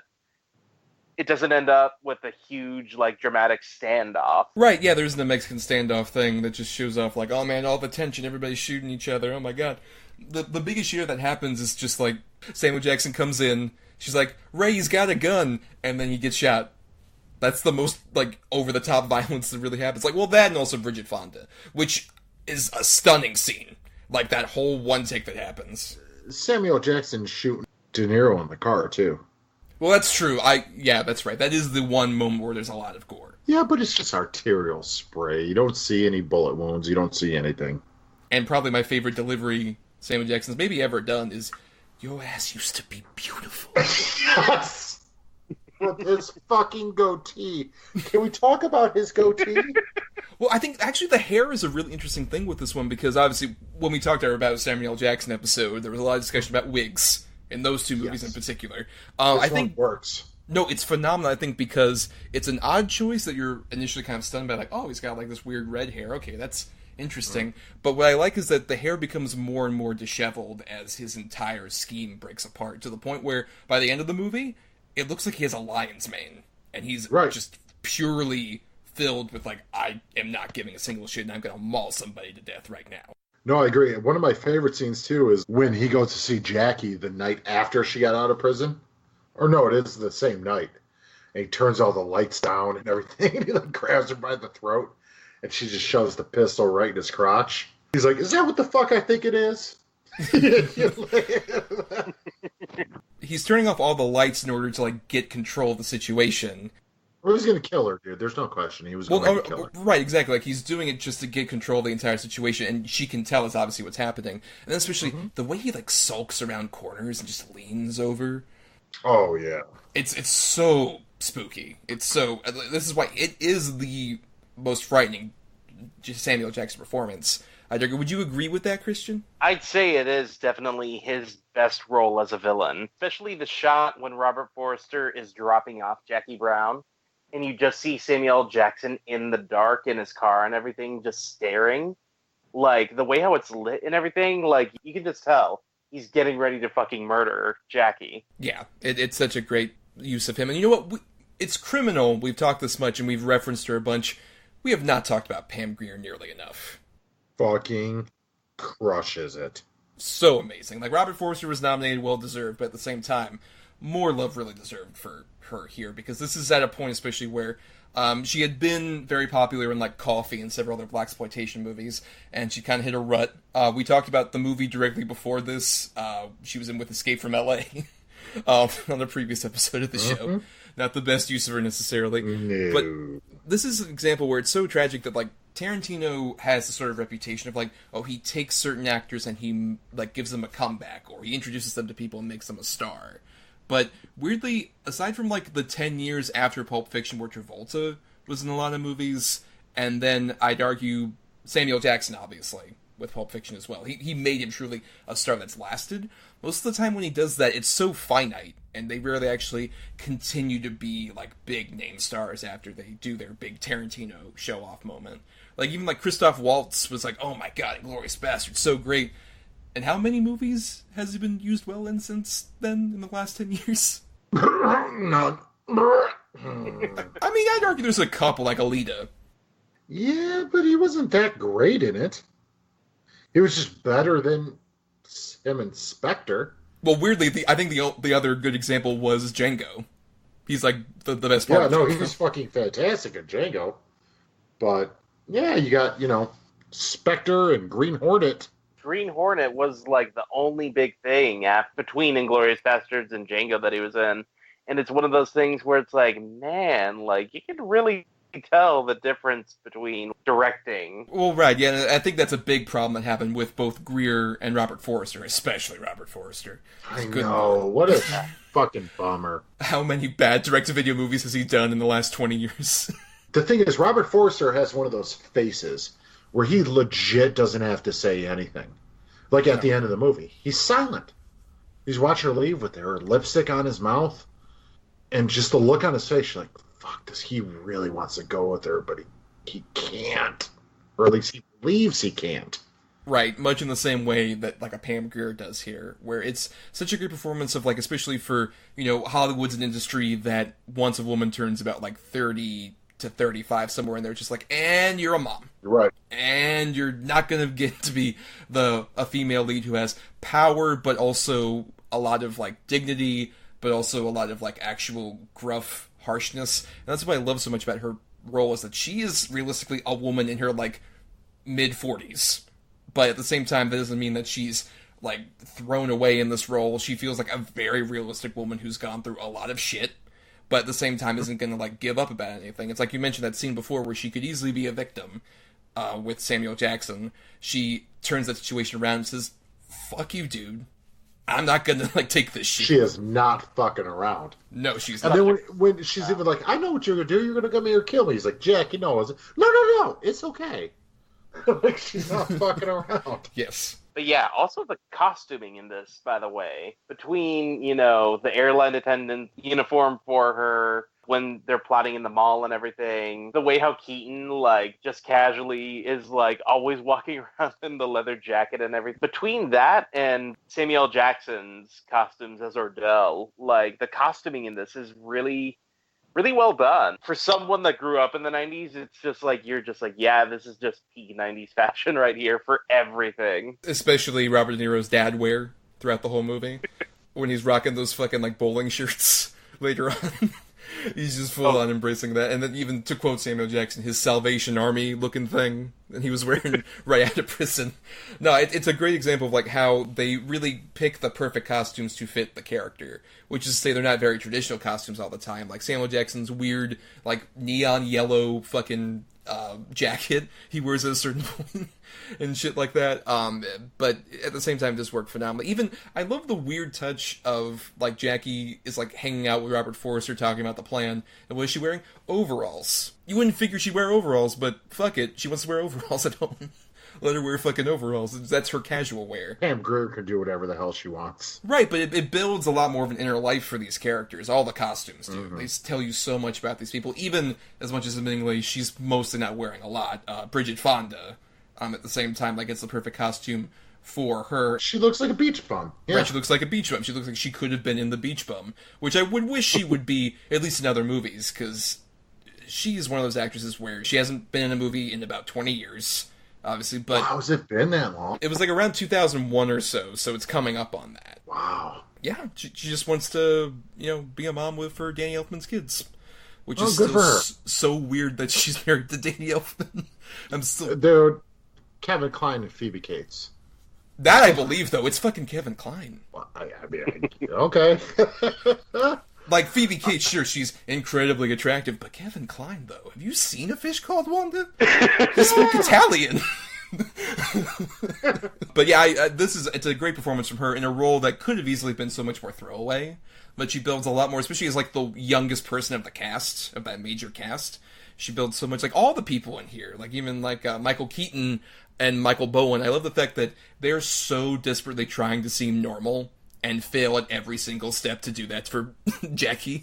S4: it doesn't end up with a huge, like, dramatic standoff.
S3: Right, yeah, there's the Mexican standoff thing that just shows off, like, oh man, all the tension, everybody's shooting each other, oh my god. The biggest shootout that happens is just, like, Samuel Jackson comes in, she's like, Ray, he's got a gun, and then he gets shot. That's the most, like, over-the-top violence that really happens. Like, well, that and also Bridget Fonda, which is a stunning scene. Like, that whole one take that happens.
S2: Samuel Jackson shooting De Niro in the car, too.
S3: Well, that's true. Yeah, that's right. That is the one moment where there's a lot of gore.
S2: Yeah, but it's just arterial spray. You don't see any bullet wounds. You don't see anything.
S3: And probably my favorite delivery Samuel Jackson's maybe ever done is, Your ass used to be beautiful.
S2: Yes! With his fucking goatee. Can we talk about his goatee?
S3: Well, I think actually the hair is a really interesting thing with this one, because obviously when we talked about Samuel L. Jackson episode, there was a lot of discussion about wigs in those two movies in particular. I think
S2: works.
S3: No, it's phenomenal, I think, because it's an odd choice that you're initially kind of stunned by, like, oh, he's got like this weird red hair. Okay, that's interesting. Right. But what I like is that the hair becomes more and more disheveled as his entire scheme breaks apart, to the point where by the end of the movie, it looks like he has a lion's mane, and he's just purely filled with, like, I am not giving a single shit, and I'm going to maul somebody to death right now.
S2: No, I agree. One of my favorite scenes, too, is when he goes to see Jackie the night after she got out of prison. Or no, it is the same night. And he turns all the lights down and everything, and he, like, grabs her by the throat, and she just shoves the pistol right in his crotch. He's like, is that what the fuck I think it is?
S3: He's turning off all the lights in order to, like, get control of the situation.
S2: Well, he's going to kill her, dude. There's no question. He was going to kill her.
S3: Right, exactly. Like, he's doing it just to get control of the entire situation, and she can tell it's obviously what's happening. And then especially the way he, like, sulks around corners and just leans over.
S2: Oh, yeah.
S3: It's so spooky. It's so... This is why it is the most frightening Samuel Jackson performance. Would you agree with that, Christian?
S4: I'd say it is definitely his best role as a villain. Especially the shot when Robert Forster is dropping off Jackie Brown, and you just see Samuel L. Jackson in the dark in his car and everything, just staring. Like, the way how it's lit and everything, like, you can just tell he's getting ready to fucking murder Jackie.
S3: Yeah, it's such a great use of him. And you know what? It's criminal. We've talked this much, and we've referenced her a bunch. We have not talked about Pam Grier nearly enough.
S2: Fucking crushes it.
S3: So amazing. Like, Robert Forster was nominated, well-deserved, but at the same time, more love really deserved for her here, because this is at a point especially where she had been very popular in, like, Coffee and several other blaxploitation movies, and she kind of hit a rut. We talked about the movie directly before this. She was in with Escape from L.A. On a previous episode of the show. Not the best use of her necessarily.
S2: No.
S3: But this is an example where it's so tragic that, like, Tarantino has the sort of reputation of, like, oh, he takes certain actors and he, like, gives them a comeback, or he introduces them to people and makes them a star. But weirdly, aside from, like, the 10 years after Pulp Fiction where Travolta was in a lot of movies, and then I'd argue Samuel Jackson, obviously, with Pulp Fiction as well. He made him truly a star that's lasted. Most of the time when he does that, it's so finite, and they rarely actually continue to be, like, big name stars after they do their big Tarantino show-off moment. Like, even, like, Christoph Waltz was like, oh my god, Inglourious Basterds, so great. And how many movies has he been used well in since then, in the last 10 years?
S2: None.
S3: I mean, I'd argue there's a couple, like Alita.
S2: Yeah, but he wasn't that great in it. He was just better than him and Spectre.
S3: Well, weirdly, I think the other good example was Django. He's, like, the best part.
S2: Yeah, no, he was fucking fantastic at Django. But, yeah, you got, Spectre and Green Hornet.
S4: Green Hornet was, like, the only big thing between Inglourious Basterds and Django that he was in. And it's one of those things where it's like, man, like, you can really tell the difference between directing.
S3: Well, right, yeah, I think that's a big problem that happened with both Grier and Robert Forster, especially Robert Forster.
S2: I know, what a fucking bummer.
S3: How many bad direct-to-video movies has he done in the last 20 years?
S2: The thing is, Robert Forster has one of those faces where he legit doesn't have to say anything. Like at the end of the movie. He's silent. He's watching her leave with her lipstick on his mouth, and just the look on his face, you're like, fuck, does he really wants to go with her, but he can't. Or at least he believes he can't.
S3: Right, much in the same way that, like, a Pam Grier does here, where it's such a great performance of, like, especially for, Hollywood's an industry that once a woman turns about, like, 30 to 35, somewhere in there, just like, and you're a mom.
S2: Right.
S3: And you're not going to get to be a female lead who has power, but also a lot of, like, dignity, but also a lot of, like, actual gruff harshness. And that's what I love so much about her role, is that she is realistically a woman in her, like, mid-40s. But at the same time, that doesn't mean that she's, like, thrown away in this role. She feels like a very realistic woman who's gone through a lot of shit, but at the same time isn't going to, like, give up about anything. It's like you mentioned that scene before where she could easily be a victim with Samuel Jackson. She turns that situation around and says, fuck you, dude. I'm not gonna, like, take this shit.
S2: She is not fucking around.
S3: No, she's
S2: and
S3: not.
S2: And then when she's even like, I know what you're gonna do. You're gonna come here and kill me. He's like, Jack, you know. I was like, no. It's okay. Like, she's not fucking around.
S3: Yes.
S4: But yeah, also the costuming in this, by the way, between, you know, the airline attendant uniform for her when they're plotting in the mall and everything, the way how Keaton, like, just casually is, like, always walking around in the leather jacket and everything. Between that and Samuel Jackson's costumes as Ordell, like, the costuming in this is really well done. For someone that grew up in the 90s, it's just like, you're just like, yeah, this is just peak 90s fashion right here for everything.
S3: Especially Robert De Niro's dad wear throughout the whole movie. When he's rocking those fucking, like, bowling shirts later on. He's just full on embracing that. And then even, to quote Samuel Jackson, his Salvation Army looking thing that he was wearing right out of prison. No, it's a great example of, like, how they really pick the perfect costumes to fit the character. Which is to say they're not very traditional costumes all the time. Like Samuel Jackson's weird, like, neon yellow fucking jacket he wears at a certain point. And shit like that. But at the same time, this worked phenomenally. Even, I love the weird touch of, like, Jackie is, like, hanging out with Robert Forster talking about the plan. And what is she wearing? Overalls. You wouldn't figure she'd wear overalls, but fuck it. She wants to wear overalls at home. Let her wear fucking overalls. That's her casual wear.
S2: Pam Grier can do whatever the hell she wants.
S3: Right, but it builds a lot more of an inner life for these characters. All the costumes do. Mm-hmm. They tell you so much about these people. Even as much as admittingly she's mostly not wearing a lot. Bridget Fonda, at the same time, like, it's the perfect costume for her.
S2: She looks like a beach bum. Yeah.
S3: Right, she looks like a beach bum. She looks like she could have been in The Beach Bum, which I would wish she would be, at least in other movies, because she is one of those actresses where she hasn't been in a movie in about 20 years. Obviously, but...
S2: Wow, has it been that long?
S3: It was like around 2001 or so it's coming up on that.
S2: Wow.
S3: Yeah, she just wants to, be a mom for Danny Elfman's kids. Which is
S2: good
S3: still
S2: for her.
S3: So weird that she's married to Danny Elfman. I'm still...
S2: They're Kevin Kline and Phoebe Cates.
S3: That I believe, though. It's fucking Kevin Kline.
S2: Well, I mean, okay.
S3: Like, Phoebe Cates, sure, she's incredibly attractive, but Kevin Kline, though, have you seen A Fish Called Wanda? He spoke Italian. But yeah, it's a great performance from her in a role that could have easily been so much more throwaway, but she builds a lot more, especially as, like, the youngest person of the cast, of that major cast. She builds so much, like, all the people in here, like, even, like, Michael Keaton and Michael Bowen. I love the fact that they're so desperately trying to seem normal and fail at every single step to do that for Jackie.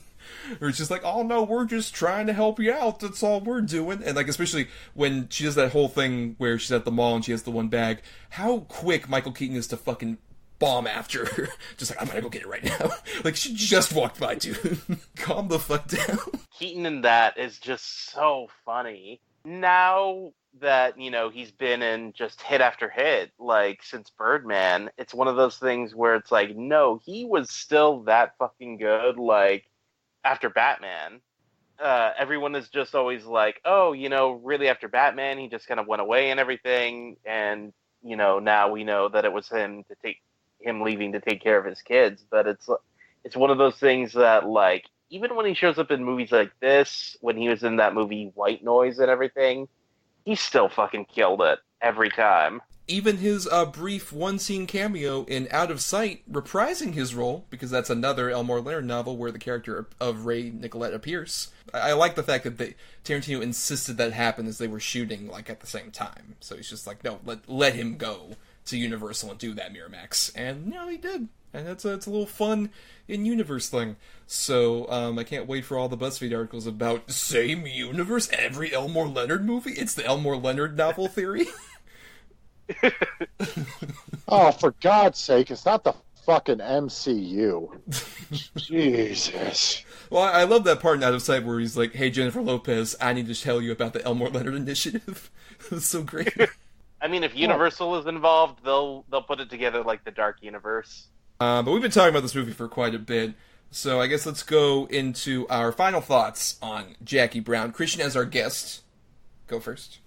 S3: Or it's just like, oh no, we're just trying to help you out, that's all we're doing. And, like, especially when she does that whole thing where she's at the mall and she has the one bag, how quick Michael Keaton is to fucking bomb after her. Just like, I'm gonna go get it right now. Like, she just walked by, dude. Calm the fuck down.
S4: Keaton in that is just so funny. Now that, he's been in just hit after hit, like, since Birdman, it's one of those things where it's like, no, he was still that fucking good, like, after Batman. Everyone is just always like, oh, really after Batman, he just kind of went away and everything, and, now we know that it was him leaving to take care of his kids, but it's one of those things that, like, even when he shows up in movies like this, when he was in that movie White Noise and everything, he still fucking killed it every time.
S3: Even his brief one-scene cameo in Out of Sight, reprising his role, because that's another Elmore Leonard novel where the character of Ray Nicolette appears. I like the fact that Tarantino insisted that happen as they were shooting, like, at the same time. So he's just like, no, let him go to Universal and do that, Miramax. And, he did. And it's a little fun in-universe thing. So, I can't wait for all the BuzzFeed articles about same universe, every Elmore Leonard movie? It's the Elmore Leonard novel theory?
S2: Oh, for God's sake, it's not the fucking MCU. Jesus.
S3: Well, I love that part in Out of Sight where he's like, hey, Jennifer Lopez, I need to tell you about the Elmore Leonard Initiative. It's so great.
S4: I mean, if Universal is involved, they'll put it together like the Dark Universe.
S3: But we've been talking about this movie for quite a bit, so I guess let's go into our final thoughts on Jackie Brown. Christian, as our guest, go first.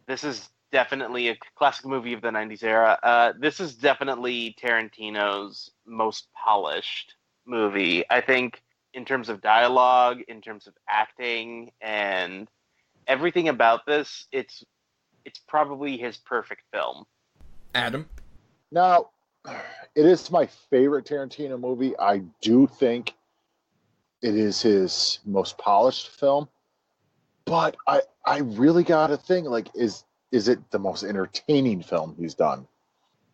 S4: This is definitely a classic movie of the 90s era. This is definitely Tarantino's most polished movie. I think in terms of dialogue, in terms of acting, and everything about this, it's probably his perfect film.
S3: Adam?
S2: Now, it is my favorite Tarantino movie. I do think it is his most polished film, but I really gotta think, like, is it the most entertaining film he's done?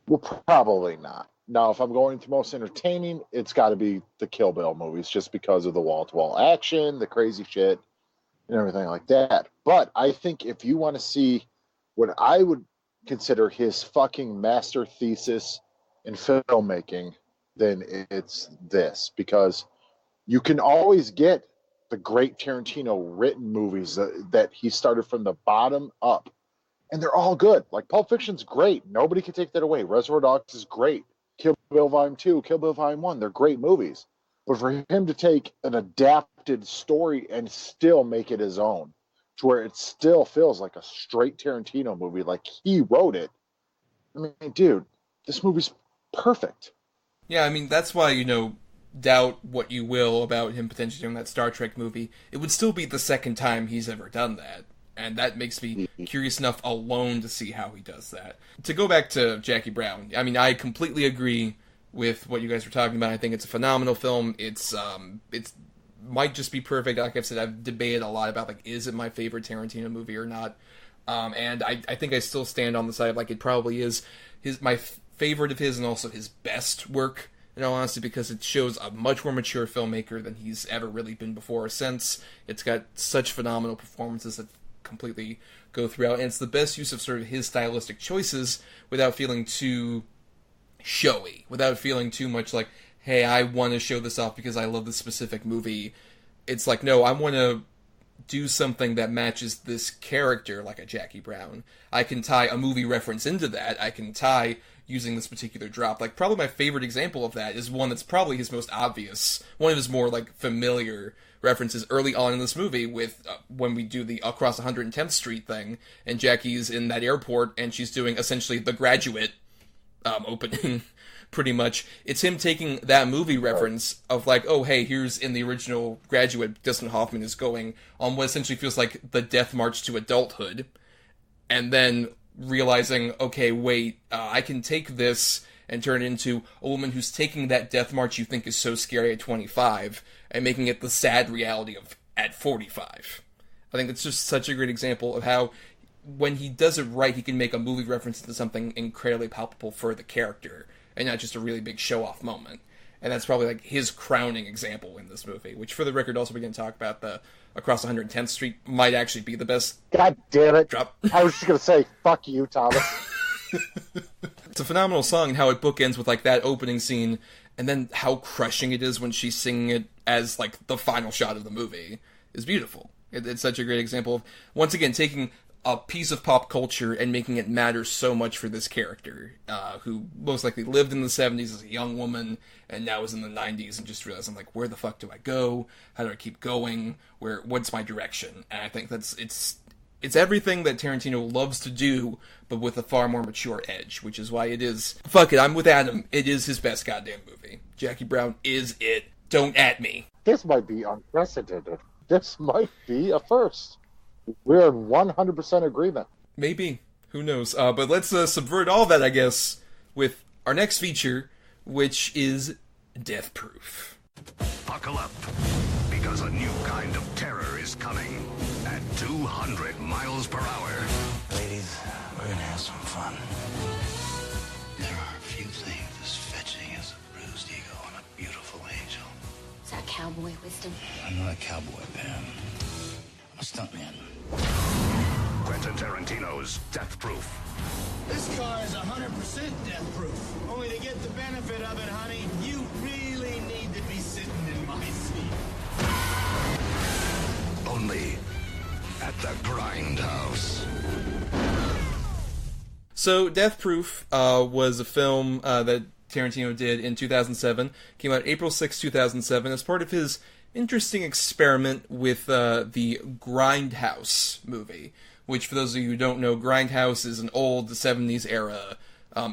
S2: Well, probably not. Now, if I'm going to most entertaining, it's got to be the Kill Bill movies, just because of the wall-to-wall action, the crazy shit, and everything like that. But I think if you want to see what I would consider his fucking master thesis in filmmaking, then it's this, because you can always get the great Tarantino written movies that he started from the bottom up, and they're all good. Like Pulp Fiction's great. Nobody can take that away. Reservoir Dogs is great. Kill Bill Volume 2, Kill Bill Volume 1, they're great movies. But for him to take an adapted story and still make it his own, to where it still feels like a straight Tarantino movie, like he wrote it. I mean, dude, this movie's perfect.
S3: Yeah, I mean, that's why, doubt what you will about him potentially doing that Star Trek movie. It would still be the second time he's ever done that. And that makes me curious enough alone to see how he does that. To go back to Jackie Brown, I mean, I completely agree with what you guys were talking about. I think it's a phenomenal film. It's might just be perfect. Like I've said, I've debated a lot about, like, is it my favorite Tarantino movie or not? And I think I still stand on the side of, like, it probably is my favorite of his and also his best work, in all honesty, because it shows a much more mature filmmaker than he's ever really been before or since. It's got such phenomenal performances that completely go throughout, and it's the best use of sort of his stylistic choices without feeling too showy, without feeling too much like, hey, I want to show this off because I love this specific movie. It's like, no, I want to do something that matches this character, like a Jackie Brown. I can tie a movie reference into that. I can tie using this particular drop. Like, probably my favorite example of that is one that's probably his most obvious, one of his more, like, familiar references early on in this movie with when we do the Across 110th Street thing, and Jackie's in that airport, and she's doing essentially The Graduate opening, pretty much. It's him taking that movie reference of, like, oh, hey, here's in the original Graduate, Dustin Hoffman is going on what essentially feels like the death march to adulthood, and then realizing, okay, wait, I can take this and turn it into a woman who's taking that death march you think is so scary at 25 and making it the sad reality of at 45. I think it's just such a great example of how, when he does it right, he can make a movie reference into something incredibly palpable for the character, and not just a really big show-off moment. And that's probably, like, his crowning example in this movie, which, for the record, also we didn't talk about, the Across 110th Street might actually be the best.
S2: God damn it.
S3: Drop.
S2: I was just going to say, fuck you, Thomas.
S3: It's a phenomenal song, and how it bookends with, like, that opening scene, and then how crushing it is when she's singing it as, like, the final shot of the movie is beautiful. It's such a great example of, once again, taking a piece of pop culture and making it matter so much for this character, who most likely lived in the 70s as a young woman, and now is in the 90s, and just realizing, like, where the fuck do I go? How do I keep going? What's my direction? And I think it's everything that Tarantino loves to do, but with a far more mature edge, which is why it is, fuck it, I'm with Adam, it is his best goddamn movie. Jackie Brown is it. Don't at me.
S2: This might be unprecedented. This might be a first. We're in 100% agreement.
S3: Maybe. Who knows? But let's subvert all that, I guess, with our next feature, which is Death Proof.
S8: Buckle up, because a new kind of terror is coming at 200 miles per hour.
S5: Ladies, we're gonna have some fun. There are a few things as fetching as a bruised ego and a beautiful angel.
S9: Is that cowboy wisdom?
S5: I'm not a cowboy, Pam. I'm a stuntman.
S8: Quentin Tarantino's Death Proof.
S10: This car is 100% death proof. Only to get the benefit of it, honey, you really need to be sitting in my seat.
S8: Only at the Grindhouse.
S3: So, Death Proof was a film that Tarantino did in 2007. Came out April 6, 2007, as part of his interesting experiment with the Grindhouse movie, which, for those of you who don't know, Grindhouse is an old 70s era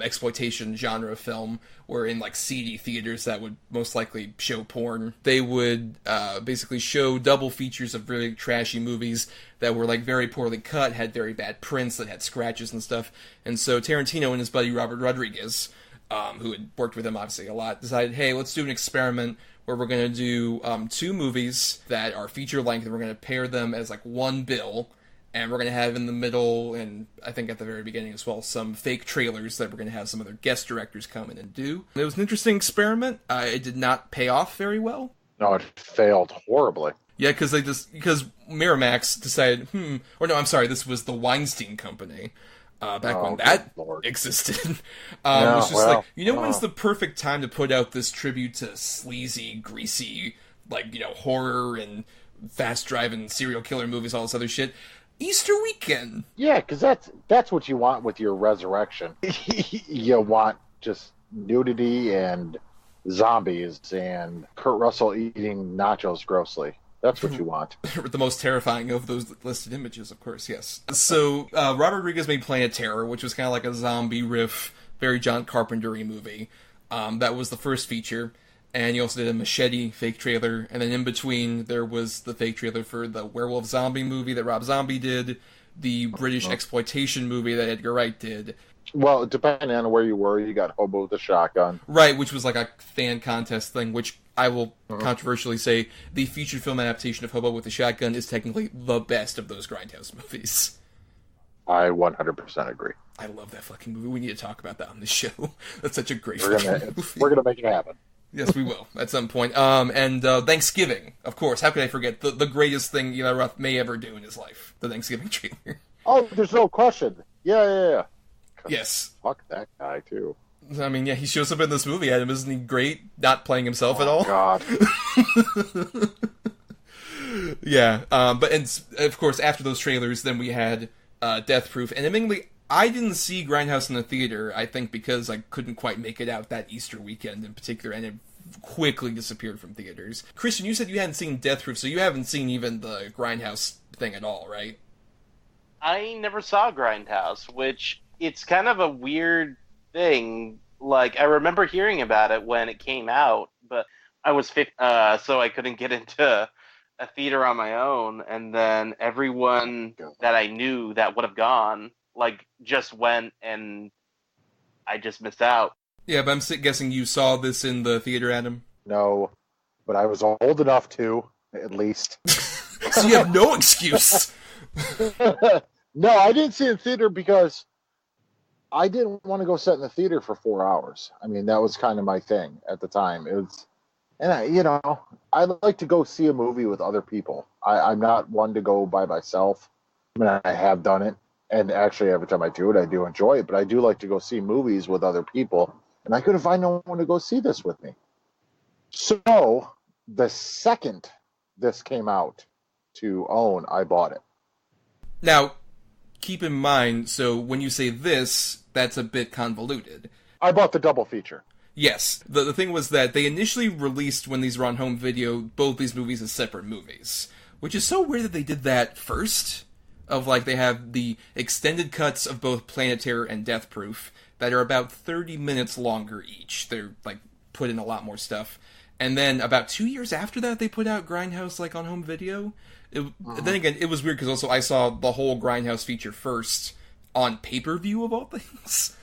S3: exploitation genre film, where in, like, seedy theaters that would most likely show porn, they would basically show double features of really trashy movies that were, like, very poorly cut, had very bad prints, that had scratches and stuff. And so Tarantino and his buddy Robert Rodriguez who had worked with him obviously a lot, decided, hey, let's do an experiment where we're going to do 2 movies that are feature length, and we're going to pair them as like one bill, and we're going to have in the middle, and I think at the very beginning as well, some fake trailers that we're going to have some other guest directors come in and do. It was an interesting experiment. It did not pay off very well.
S2: No, it failed horribly.
S3: Yeah, because Miramax decided, or no, I'm sorry, this was the Weinstein Company. Back when that existed. Was just like, when's the perfect time to put out this tribute to sleazy, greasy, like, horror and fast-driving serial killer movies, all this other shit? Easter weekend.
S2: Yeah, because that's what you want with your resurrection. You want just nudity and zombies and Kurt Russell eating nachos grossly. That's what you want.
S3: The most terrifying of those listed images, of course, yes. So, Robert Rodriguez made Planet Terror, which was kind of like a zombie riff, very John Carpenter-y movie. That was the first feature. And he also did a Machete fake trailer. And then in between, there was the fake trailer for the werewolf zombie movie that Rob Zombie did, the British exploitation movie that Edgar Wright did.
S2: Well, depending on where you were, you got Hobo with a Shotgun.
S3: Right, which was like a fan contest thing, which I will controversially say the feature film adaptation of Hobo with a Shotgun is technically the best of those Grindhouse movies.
S2: I 100% agree.
S3: I love that fucking movie. We need to talk about that on the show. That's such a great
S2: movie. We're going to make it happen.
S3: Yes, we will, at some point. And Thanksgiving, of course. How could I forget? The greatest thing Eli Roth may ever do in his life. The Thanksgiving trailer.
S2: Oh, there's no question. Yeah.
S3: Yes.
S2: Fuck that guy, too.
S3: I mean, yeah, he shows up in this movie, Adam. Isn't he great? Not playing himself at all.
S2: God.
S3: Yeah. And of course, after those trailers, then we had Death Proof. And admittedly, I didn't see Grindhouse in the theater, I think because I couldn't quite make it out that Easter weekend in particular, and it quickly disappeared from theaters. Christian, you said you hadn't seen Death Proof, so you haven't seen even the Grindhouse thing at all, right?
S4: I never saw Grindhouse, which it's kind of a weird thing. Like, I remember hearing about it when it came out, but I was 15, so I couldn't get into a theater on my own, and then everyone that I knew that would have gone, like, just went, and I just missed out.
S3: Yeah, but I'm guessing you saw this in the theater, Adam?
S2: No, but I was old enough to, at least.
S3: So you have no excuse.
S2: No, I didn't see it in theater because I didn't want to go sit in the theater for 4 hours. I mean, that was kind of my thing at the time. It was, and I like to go see a movie with other people. I'm not one to go by myself. I mean, I have done it, and actually every time I do it, I do enjoy it, but I do like to go see movies with other people, and I couldn't find no one to go see this with me. So, the second this came out to own, I bought it.
S3: Now, keep in mind, so when you say this, that's a bit convoluted.
S2: I bought the double feature.
S3: Yes. The thing was that they initially released, when these were on home video, both these movies as separate movies. Which is so weird that they did that first. Of, like, they have the extended cuts of both Planet Terror and Death Proof that are about 30 minutes longer each. They're, like, put in a lot more stuff. And then about 2 years after that, they put out Grindhouse, like, on home video. Then again, it was weird because also I saw the whole Grindhouse feature first on pay-per-view of all things.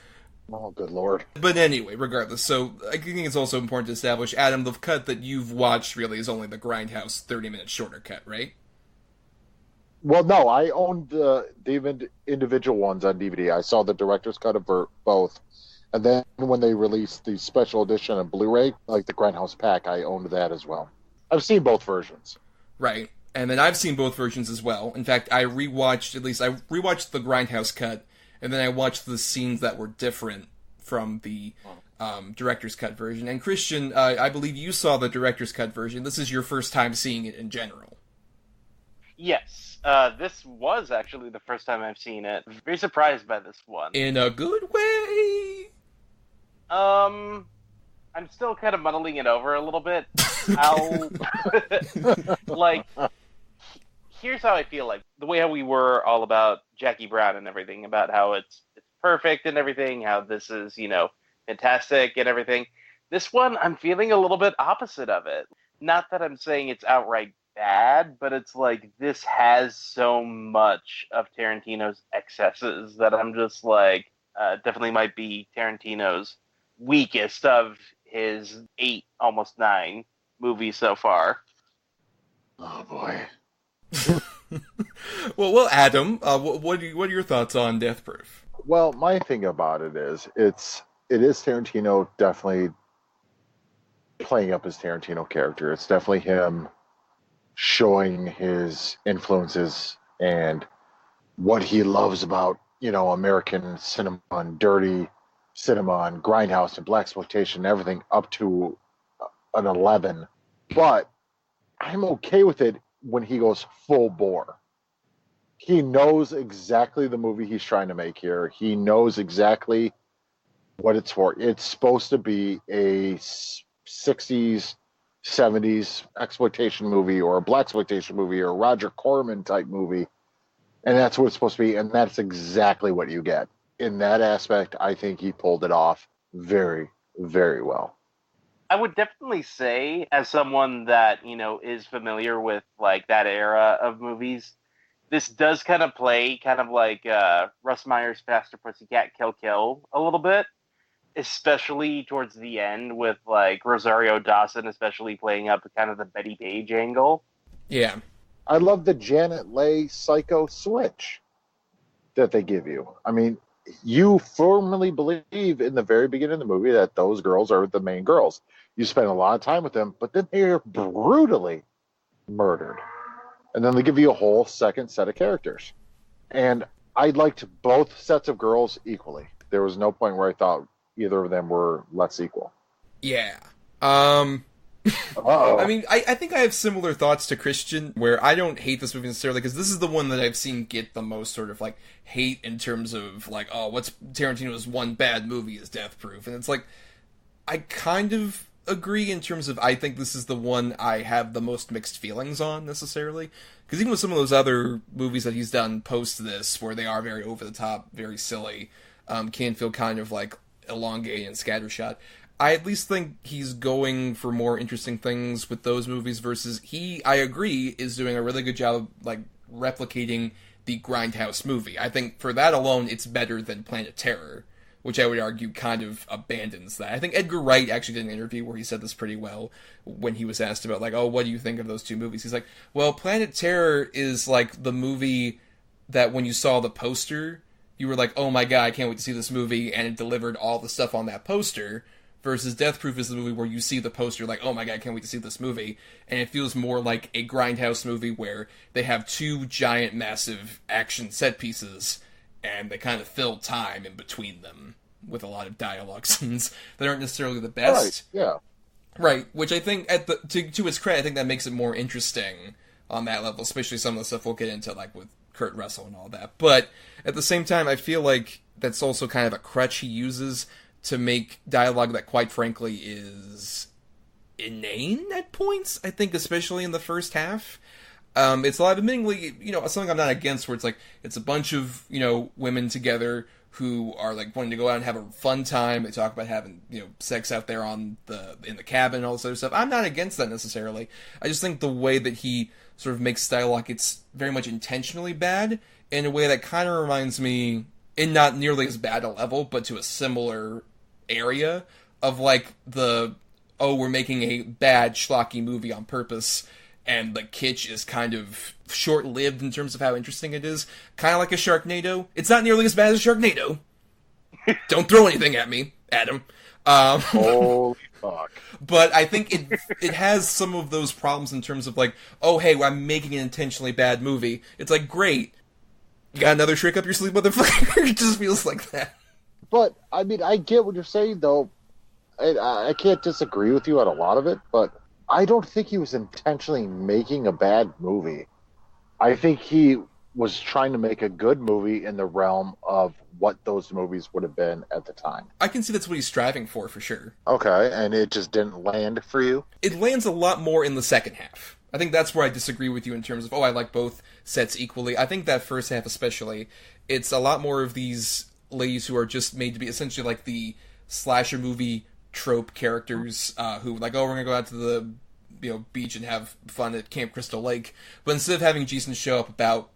S2: Oh, good lord.
S3: But anyway, regardless, so I think it's also important to establish, Adam, the cut that you've watched really is only the Grindhouse 30-minute shorter cut, right?
S2: Well, no, I owned the individual ones on DVD. I saw the director's cut of both. And then when they released the special edition on Blu-ray, like the Grindhouse pack, I owned that as well. I've seen both versions.
S3: Right. And then I've seen both versions as well. In fact, I rewatched the Grindhouse cut, and then I watched the scenes that were different from the director's cut version. And Christian, I believe you saw the director's cut version. This is your first time seeing it in general.
S4: Yes. This was actually the first time I've seen it. Very surprised by this one.
S3: In a good way?
S4: I'm still kind of muddling it over a little bit. Here's how I feel like. The way how we were all about Jackie Brown and everything, about how it's perfect and everything, how this is, fantastic and everything. This one, I'm feeling a little bit opposite of it. Not that I'm saying it's outright bad, but it's like this has so much of Tarantino's excesses that I'm just like, definitely might be Tarantino's weakest of his 8, almost 9 movies so far.
S2: Oh boy.
S3: well, Adam, what are your thoughts on Death Proof?
S2: Well, my thing about it is, it is Tarantino definitely playing up his Tarantino character. It's definitely him showing his influences and what he loves about, American cinema and dirty cinema and grindhouse and blaxploitation and everything up to an 11. But I'm okay with it when he goes full bore. He knows exactly the movie he's trying to make here. He knows exactly what it's for. It's supposed to be a 60s, 70s exploitation movie or a blaxploitation movie or a Roger Corman type movie. And that's what it's supposed to be. And that's exactly what you get. In that aspect, I think he pulled it off very, very well.
S4: I would definitely say, as someone that, is familiar with, like, that era of movies, this does kind of play kind of like Russ Meyer's Faster Pussycat Kill Kill a little bit, especially towards the end with, like, Rosario Dawson especially playing up kind of the Betty Page angle.
S3: Yeah.
S2: I love the Janet Leigh psycho switch that they give you. I mean, you firmly believe in the very beginning of the movie that those girls are the main girls. You spend a lot of time with them, but then they are brutally murdered. And then they give you a whole second set of characters. And I liked both sets of girls equally. There was no point where I thought either of them were less equal.
S3: Yeah.
S2: Uh-oh.
S3: I mean, I think I have similar thoughts to Christian, where I don't hate this movie necessarily, because this is the one that I've seen get the most sort of, like, hate in terms of, like, oh, what's Tarantino's one bad movie is Death Proof. And it's like, I kind of agree in terms of I think this is the one I have the most mixed feelings on, necessarily. Because even with some of those other movies that he's done post this, where they are very over-the-top, very silly, can feel kind of, like, elongated and scattershot, I at least think he's going for more interesting things with those movies versus I agree, is doing a really good job of, like, replicating the Grindhouse movie. I think for that alone, it's better than Planet Terror, which I would argue kind of abandons that. I think Edgar Wright actually did an interview where he said this pretty well when he was asked about, like, oh, what do you think of those two movies? He's like, well, Planet Terror is, like, the movie that when you saw the poster, you were like, oh my god, I can't wait to see this movie, and it delivered all the stuff on that poster. Versus Death Proof is the movie where you see the poster like, oh my god, I can't wait to see this movie. And it feels more like a Grindhouse movie where they have two giant, massive action set pieces, and they kind of fill time in between them with a lot of dialogue scenes that aren't necessarily the best.
S2: Right, yeah.
S3: Right, which I think, to its credit, I think that makes it more interesting on that level, especially some of the stuff we'll get into, like with Kurt Russell and all that. But at the same time, I feel like that's also kind of a crutch he uses to make dialogue that, quite frankly, is inane at points, I think, especially in the first half. It's a lot, admittingly, something I'm not against, where it's like, it's a bunch of, women together who are, like, wanting to go out and have a fun time. They talk about having, sex out there in the cabin and all this other stuff. I'm not against that necessarily. I just think the way that he sort of makes dialogue, it's very much intentionally bad, in a way that kind of reminds me, in not nearly as bad a level, but to a similar area of, like, we're making a bad schlocky movie on purpose, and the kitsch is kind of short-lived in terms of how interesting it is. Kind of like a Sharknado. It's not nearly as bad as Sharknado. Don't throw anything at me, Adam.
S2: Holy fuck.
S3: But I think it has some of those problems in terms of, like, oh, hey, I'm making an intentionally bad movie. It's like, great. You got another trick up your sleeve, motherfucker? It just feels like that.
S2: But, I mean, I get what you're saying, though. I can't disagree with you on a lot of it, but I don't think he was intentionally making a bad movie. I think he was trying to make a good movie in the realm of what those movies would have been at the time.
S3: I can see that's what he's striving for sure.
S2: Okay, and it just didn't land for you?
S3: It lands a lot more in the second half. I think that's where I disagree with you in terms of, I like both sets equally. I think that first half especially, it's a lot more of these ladies who are just made to be essentially like the slasher movie trope characters who, like, oh, we're gonna go out to the beach and have fun at Camp Crystal Lake. But instead of having Jason show up about,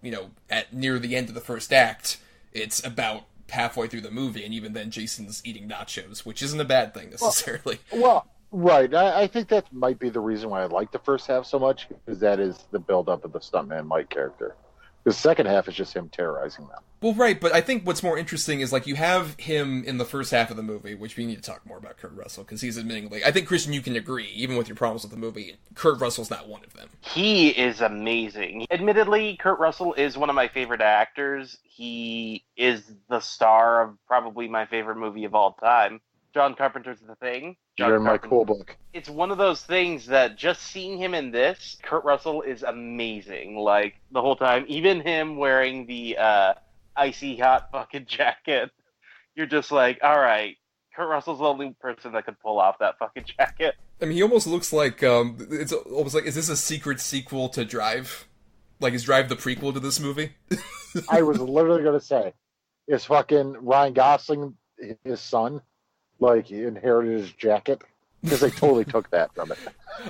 S3: at near the end of the first act, it's about halfway through the movie, and even then Jason's eating nachos, which isn't a bad thing necessarily.
S2: Well, right. I think that might be the reason why I like the first half so much, because that is the build-up of the stuntman Mike character. The second half is just him terrorizing them.
S3: Well, right, but I think what's more interesting is, like, you have him in the first half of the movie, which we need to talk more about Kurt Russell, because he's admittingly... I think, Christian, you can agree, even with your problems with the movie, Kurt Russell's not one of them.
S4: He is amazing. Admittedly, Kurt Russell is one of my favorite actors. He is the star of probably my favorite movie of all time. John Carpenter's The Thing.
S2: You're in my cool book.
S4: It's one of those things that just seeing him in this, Kurt Russell is amazing. Like, the whole time. Even him wearing the icy hot fucking jacket. You're just like, alright, Kurt Russell's the only person that could pull off that fucking jacket.
S3: I mean, he almost looks like, it's almost like, is this a secret sequel to Drive? Like, is Drive the prequel to this movie?
S2: I was literally going to say, is fucking Ryan Gosling his son? Like, he inherited his jacket? Because they totally took that from it.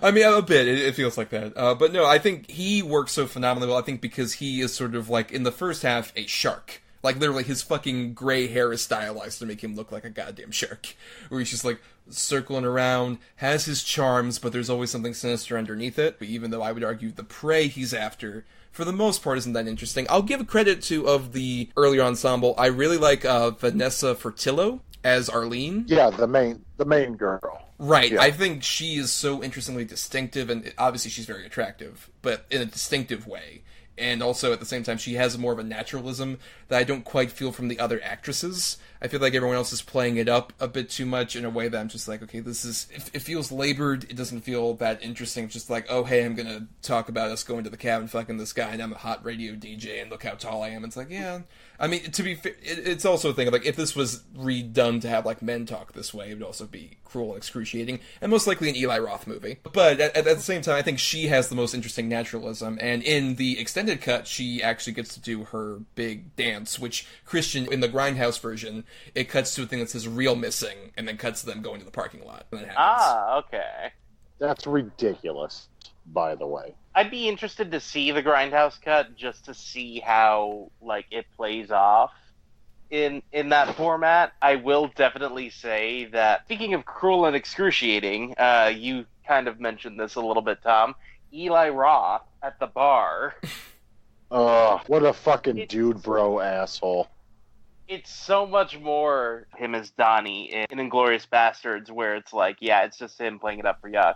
S3: I mean, a bit. It feels like that. But no, I think he works so phenomenally well, I think because he is sort of like, in the first half, a shark. Like, literally, his fucking gray hair is stylized to make him look like a goddamn shark. Where he's just, like, circling around, has his charms, but there's always something sinister underneath it. But even though I would argue the prey he's after, for the most part, isn't that interesting. I'll give credit to, of the earlier ensemble, I really like Vanessa Fertillo as Arlene.
S2: Yeah, the main girl.
S3: Right.
S2: Yeah.
S3: I think she is so interestingly distinctive, and obviously she's very attractive, but in a distinctive way. And also, at the same time, she has more of a naturalism that I don't quite feel from the other actresses. I feel like everyone else is playing it up a bit too much in a way that I'm just like, okay, this is... It feels labored, it doesn't feel that interesting. It's just like, oh, hey, I'm gonna talk about us going to the cabin fucking this guy, and I'm a hot radio DJ, and look how tall I am. It's like, yeah... I mean, to be fair, it's also a thing of, like, if this was redone to have, like, men talk this way, it would also be cruel and excruciating, and most likely an Eli Roth movie. But at the same time, I think she has the most interesting naturalism, and in the extended cut, she actually gets to do her big dance, which Christian, in the Grindhouse version, it cuts to a thing that says real missing, and then cuts to them going to the parking lot. And that happens.
S4: Ah, okay.
S2: That's ridiculous, by the way.
S4: I'd be interested to see the Grindhouse cut just to see how, like, it plays off in that format. I will definitely say that, speaking of cruel and excruciating, you kind of mentioned this a little bit, Tom. Eli Roth at the bar.
S2: What a fucking dude bro asshole.
S4: It's so much more him as Donnie in Inglourious Bastards, where it's like, yeah, it's just him playing it up for yucks.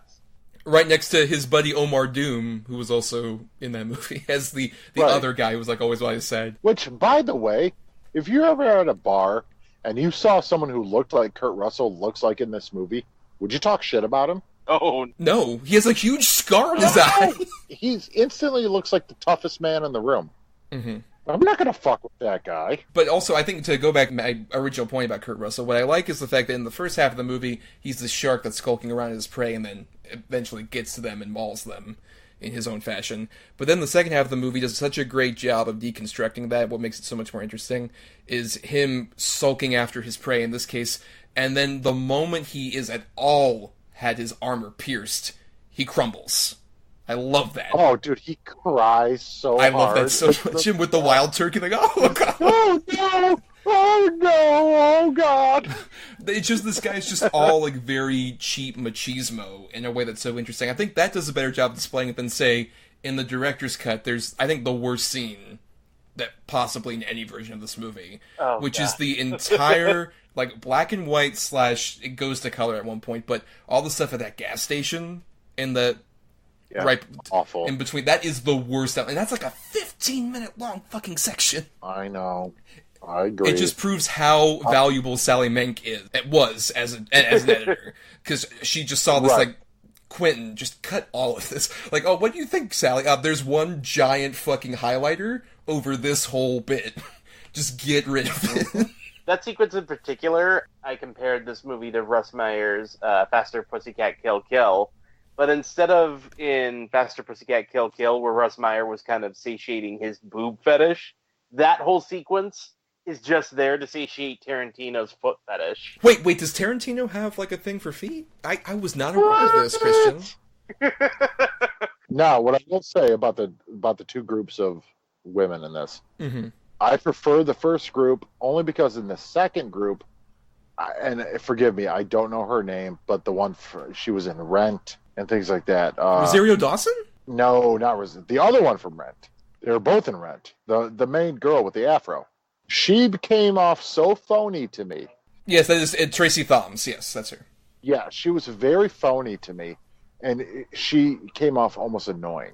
S3: Right next to his buddy Omar Doom, who was also in that movie, as the
S2: Right.
S3: other guy who was, like, always by his side.
S2: Which, by the way, if you're ever at a bar and you saw someone who looked like Kurt Russell looks like in this movie, would you talk shit about him?
S4: Oh,
S3: no. He has a huge scar on his eye.
S2: He instantly looks like the toughest man in the room.
S3: Mm-hmm.
S2: I'm not going to fuck with that guy.
S3: But also, I think, to go back to my original point about Kurt Russell, what I like is the fact that in the first half of the movie, he's the shark that's skulking around his prey and then eventually gets to them and mauls them in his own fashion. But then the second half of the movie does such a great job of deconstructing that. What makes it so much more interesting is him sulking after his prey in this case, and then the moment he is at all had his armor pierced, he crumbles. I love that.
S2: Oh, dude, he cries so hard.
S3: I love that so much. Him with the wild turkey, like, oh, God.
S2: Oh, no! Oh, no! Oh, God!
S3: It's just, this guy's just all, like, very cheap machismo in a way that's so interesting. I think that does a better job displaying it than, say, in the director's cut, there's, I think, the worst scene that possibly in any version of this movie, which is the entire, like, black and white / it goes to color at one point, but all the stuff at that gas station in the...
S2: Yeah,
S3: right
S2: awful.
S3: In between, that is the worst. And that's like a 15-minute long fucking section.
S2: I know. I agree.
S3: It just proves how valuable Sally Menk was as an editor. Because she just saw this, like, Quentin, just cut all of this. Like, oh, what do you think, Sally? There's one giant fucking highlighter over this whole bit. Just get rid of it.
S4: That sequence in particular, I compared this movie to Russ Meyer's Faster Pussycat Kill Kill. But instead of in Faster Pussycat Kill Kill, where Russ Meyer was kind of satiating his boob fetish, that whole sequence is just there to satiate Tarantino's foot fetish.
S3: Wait, does Tarantino have, like, a thing for feet? I was not aware of this, Christian.
S2: Now, what I will say about the two groups of women in this, I prefer the first group only because in the second group, and forgive me, I don't know her name, but the one she was in Rent and things like that.
S3: Rosario Dawson?
S2: No, not Rosario. The other one from Rent. They were both in Rent. The main girl with the afro. She came off so phony to me.
S3: Yes, that is Tracy Thoms. Yes, that's her.
S2: Yeah, she was very phony to me, and she came off almost annoying.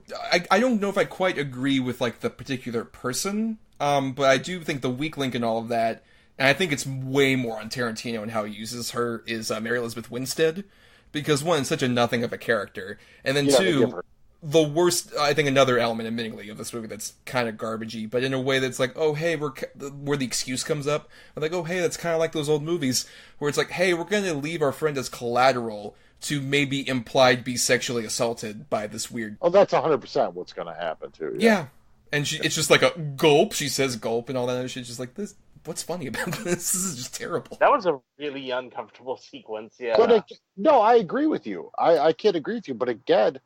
S3: I don't know if I quite agree with like the particular person, but I do think the weak link in all of that, and I think it's way more on Tarantino and how he uses her, is Mary Elizabeth Winstead, because one, it's such a nothing of a character, and then two, the worst, I think another element, admittingly, of this movie that's kind of garbagey, but in a way that's like, oh, hey, where the excuse comes up, I'm like, oh, hey, that's kind of like those old movies, where it's like, hey, we're going to leave our friend as collateral to maybe implied be sexually assaulted by this weird...
S2: Oh, that's 100% what's going to happen, too.
S3: Yeah. And it's just like a gulp, she says gulp and all that other shit, just like, this, what's funny about this? This is just terrible.
S4: That was a really uncomfortable sequence, yeah.
S2: But no, I agree with you. I can't agree with you, but again...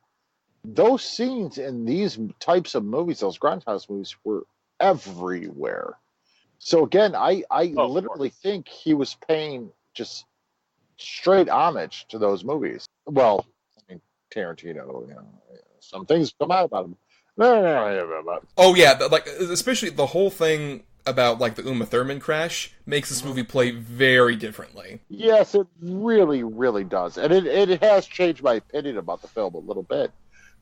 S2: Those scenes in these types of movies, those grindhouse movies, were everywhere. So again, I literally think he was paying just straight homage to those movies. Well, I mean, Tarantino, some things come out about him.
S3: Oh yeah, like especially the whole thing about like the Uma Thurman crash makes this movie play very differently.
S2: Yes, it really, really does, and it has changed my opinion about the film a little bit.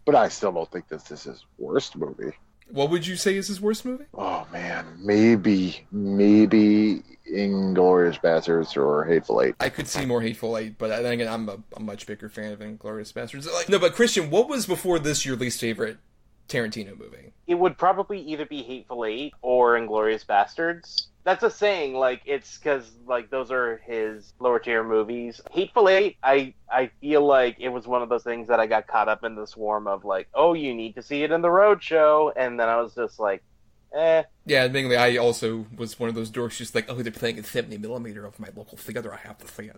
S2: But I still don't think this is his worst movie.
S3: What would you say is his worst movie?
S2: Oh, man. Maybe Inglourious Basterds or Hateful Eight.
S3: I could see more Hateful Eight, but then again, I'm a much bigger fan of Inglourious Basterds. No, but Christian, what was before this your least favorite Tarantino movie?
S4: It would probably either be Hateful Eight or Inglourious Basterds. That's a saying, like, it's because, like, those are his lower tier movies. Hateful Eight, I feel like it was one of those things that I got caught up in the swarm of, like, oh, you need to see it in the roadshow, and then I was just like, eh.
S3: Yeah, admittingly, I also was one of those dorks just like, oh, they're playing in 70mm of my local theater, I have to see it.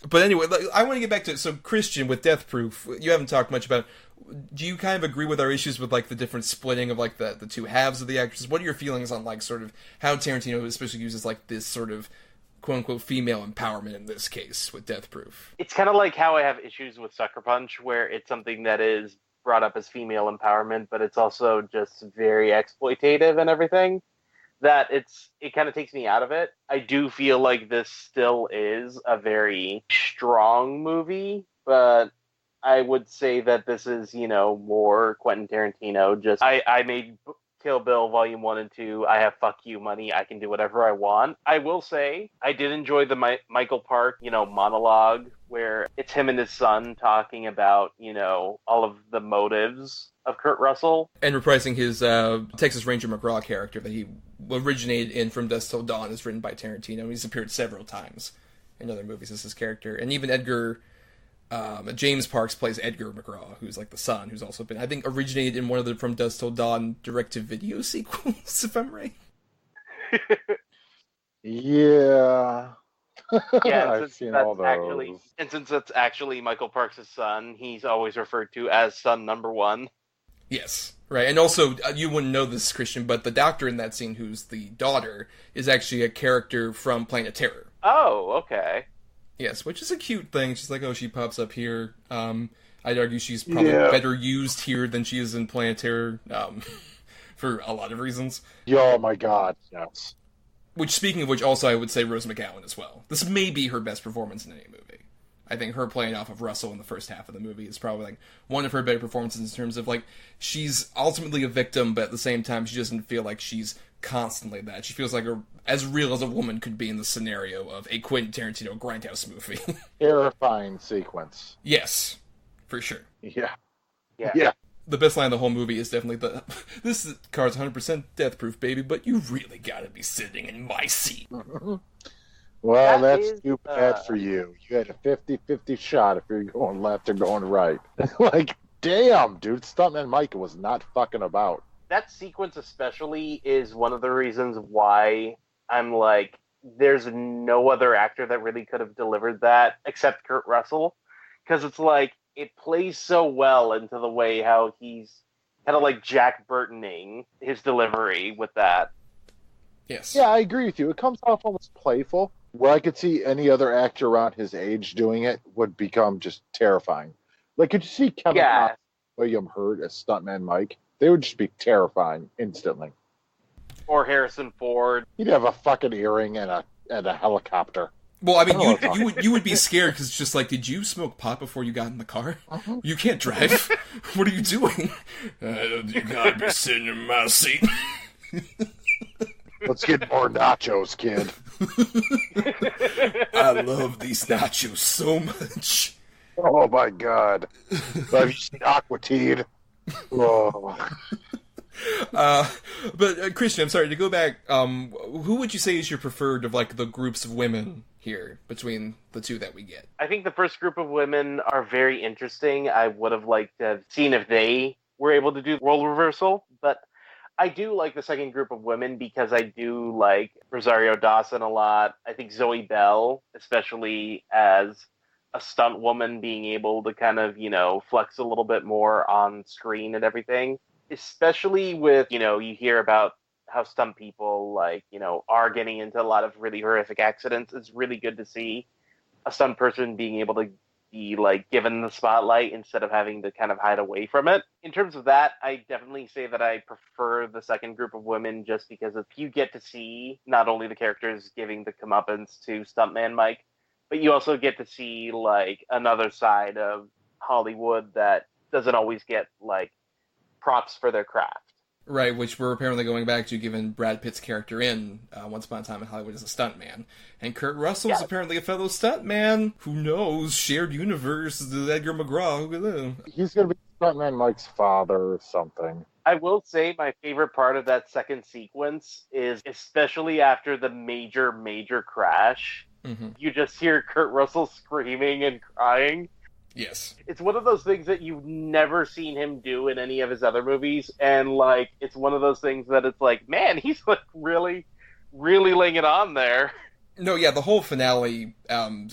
S3: But anyway, I want to get back to, so Christian, with Death Proof, you haven't talked much about, do you kind of agree with our issues with, like, the different splitting of, like, the two halves of the actresses? What are your feelings on, like, sort of how Tarantino especially uses, like, this sort of quote-unquote female empowerment in this case with Death Proof?
S4: It's kind of like how I have issues with Sucker Punch, where it's something that is brought up as female empowerment, but it's also just very exploitative and everything, that it kind of takes me out of it. I do feel like this still is a very strong movie, but I would say that this is, more Quentin Tarantino. Just I made Kill Bill Volume 1 and 2. I have fuck you money. I can do whatever I want. I will say I did enjoy the Michael Park, monologue where it's him and his son talking about, all of the motives of Kurt Russell.
S3: And reprising his Texas Ranger McGraw character that he originated in From Dusk Till Dawn is written by Tarantino. He's appeared several times in other movies as his character. And even James Parks plays Edgar McGraw, who's like the son, who's also been, I think, originated in one of the From Dusk Till Dawn direct-to-video sequels, if I'm right.
S2: Yeah.
S4: Yeah,
S2: I've seen all those.
S4: Since that's actually Michael Parks' son, he's always referred to as son number one.
S3: Yes, right. And also, you wouldn't know this, Christian, but the doctor in that scene, who's the daughter, is actually a character from Planet Terror.
S4: Oh, okay.
S3: Yes, which is a cute thing. She's like, oh, she pops up here. I'd argue she's probably better used here than she is in Planet Terror, for a lot of reasons.
S2: Oh my god, yes.
S3: Which, speaking of which, also I would say Rose McGowan as well. This may be her best performance in any movie. I think her playing off of Russell in the first half of the movie is probably like one of her better performances in terms of like she's ultimately a victim, but at the same time she doesn't feel like she's constantly that. She feels like as real as a woman could be in the scenario of a Quentin Tarantino grindhouse movie.
S2: Terrifying sequence.
S3: Yes, for sure.
S2: Yeah.
S3: The best line of the whole movie is definitely this car's 100% death proof, baby, but you really gotta be sitting in my seat.
S2: Well, that's too bad for you. You had a 50-50 shot if you're going left or going right. Like, damn, dude, Stuntman Micah was not fucking about.
S4: That sequence especially is one of the reasons why I'm like, there's no other actor that really could have delivered that except Kurt Russell. Because it's like, it plays so well into the way how he's kind of like Jack Burtoning his delivery with that.
S3: Yes.
S2: Yeah, I agree with you. It comes off almost playful, where I could see any other actor around his age doing it would become just terrifying. Like, could you see Kevin Costner, William Hurt as Stuntman Mike? They would just be terrifying instantly.
S4: Or Harrison Ford.
S2: He'd have a fucking earring and a helicopter.
S3: Well, I mean, you would be scared because it's just like, did you smoke pot before you got in the car? Uh-huh. You can't drive. What are you doing? You gotta be sitting in my seat.
S2: Let's get more nachos, kid.
S3: I love these nachos so much.
S2: Oh my god. Have you seen Aqua Teen? Oh.
S3: But Christian, I'm sorry to go back. Who would you say is your preferred of like the groups of women here between the two that we get?
S4: I think the first group of women are very interesting. I would have liked to have seen if they were able to do role reversal, but I do like the second group of women because I do like Rosario Dawson a lot. I think Zoe Bell, especially as a stunt woman, being able to kind of, flex a little bit more on screen and everything. Especially with, you hear about how stunt people, are getting into a lot of really horrific accidents. It's really good to see a stunt person being able to be, given the spotlight instead of having to kind of hide away from it. In terms of that, I definitely say that I prefer the second group of women just because if you get to see not only the characters giving the comeuppance to Stuntman Mike, but you also get to see, another side of Hollywood that doesn't always get, props for their craft.
S3: Right, which we're apparently going back to given Brad Pitt's character in Once Upon a Time in Hollywood as a stuntman. And Kurt Russell's apparently a fellow stuntman. Who knows? Shared universe, Edgar McGraw.
S2: He's going to be Stuntman Mike's father or something.
S4: I will say my favorite part of that second sequence is especially after the major crash. Mm-hmm. You just hear Kurt Russell screaming and crying.
S3: Yes.
S4: It's one of those things that you've never seen him do in any of his other movies, and, it's one of those things that it's like, man, he's, really, really laying it on there.
S3: No, yeah, the whole finale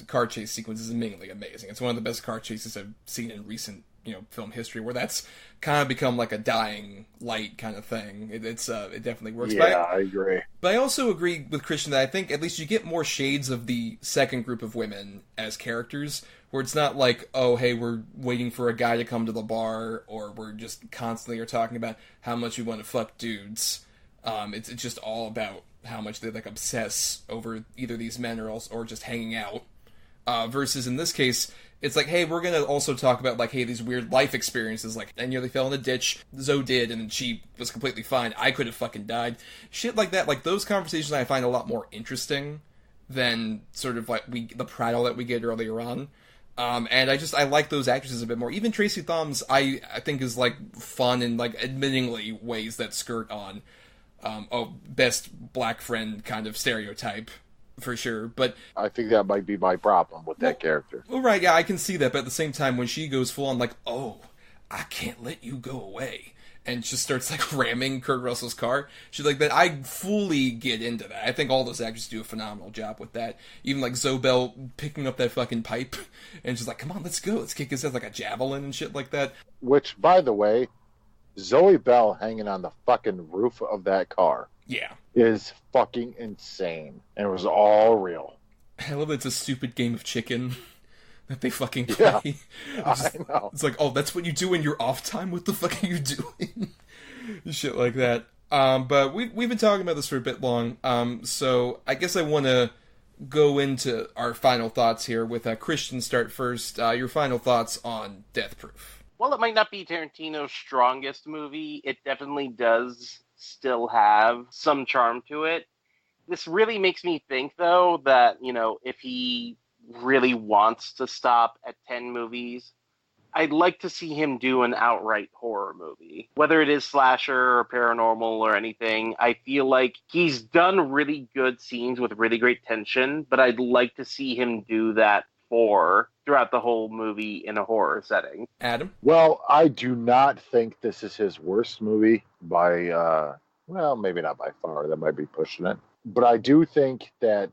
S3: car chase sequence is amazingly amazing. It's one of the best car chases I've seen in recent, film history, where that's kind of become like a dying light kind of thing. It definitely works.
S2: Yeah, I agree.
S3: But I also agree with Christian that I think at least you get more shades of the second group of women as characters, where it's not like, oh, hey, we're waiting for a guy to come to the bar, or we're just constantly are talking about how much we want to fuck dudes. It's just all about how much they obsess over either these men or just hanging out. Versus in this case, it's like, hey, we're gonna also talk about hey, these weird life experiences, I nearly fell in a ditch, Zoe did, and she was completely fine. I could have fucking died. Shit like that, those conversations I find a lot more interesting than sort of the prattle that we get earlier on. And I like those actresses a bit more. Even Tracy Thoms, I think is fun in admittingly ways that skirt on best black friend kind of stereotype, for sure. But
S2: I think that might be my problem with that character.
S3: Well, right, yeah, I can see that. But at the same time, when she goes full on oh, I can't let you go away, and just starts ramming Kurt Russell's car, she's like that. I fully get into that. I think all those actors do a phenomenal job with that. Even Zoe Bell picking up that fucking pipe, and she's like, "Come on, let's go, let's kick his ass like a javelin and shit like that."
S2: Which, by the way, Zoe Bell hanging on the fucking roof of that car, is fucking insane, and it was all real.
S3: I love that it's a stupid game of chicken that they fucking play.
S2: Yeah, I know.
S3: It's oh, that's what you do in your off time? What the fuck are you doing? Shit like that. But we've been talking about this for a bit long. So I guess I want to go into our final thoughts here with Christian start first. Your final thoughts on Death Proof.
S4: While it might not be Tarantino's strongest movie, it definitely does still have some charm to it. This really makes me think, though, that, if he really wants to stop at 10 movies, I'd like to see him do an outright horror movie. Whether it is slasher or paranormal or anything, I feel like he's done really good scenes with really great tension, but I'd like to see him do that throughout the whole movie in a horror setting.
S3: Adam?
S2: Well, I do not think this is his worst movie by, maybe not by far. That might be pushing it. But I do think that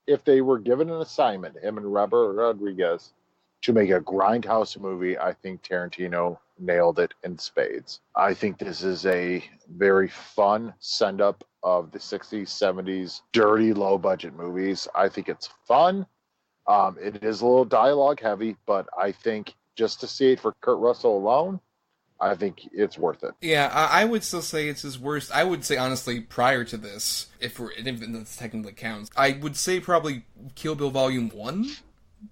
S2: if they were given an assignment, him and Robert Rodriguez, to make a grindhouse movie, I think Tarantino nailed it in spades. I think this is a very fun send-up of the 60s, 70s, dirty, low-budget movies. I think it's fun. It is a little dialogue heavy, but I think just to see it for Kurt Russell alone, I think it's worth it.
S3: Yeah, I would still say it's his worst. I would say, honestly, prior to this, if this technically counts, I would say probably Kill Bill Volume 1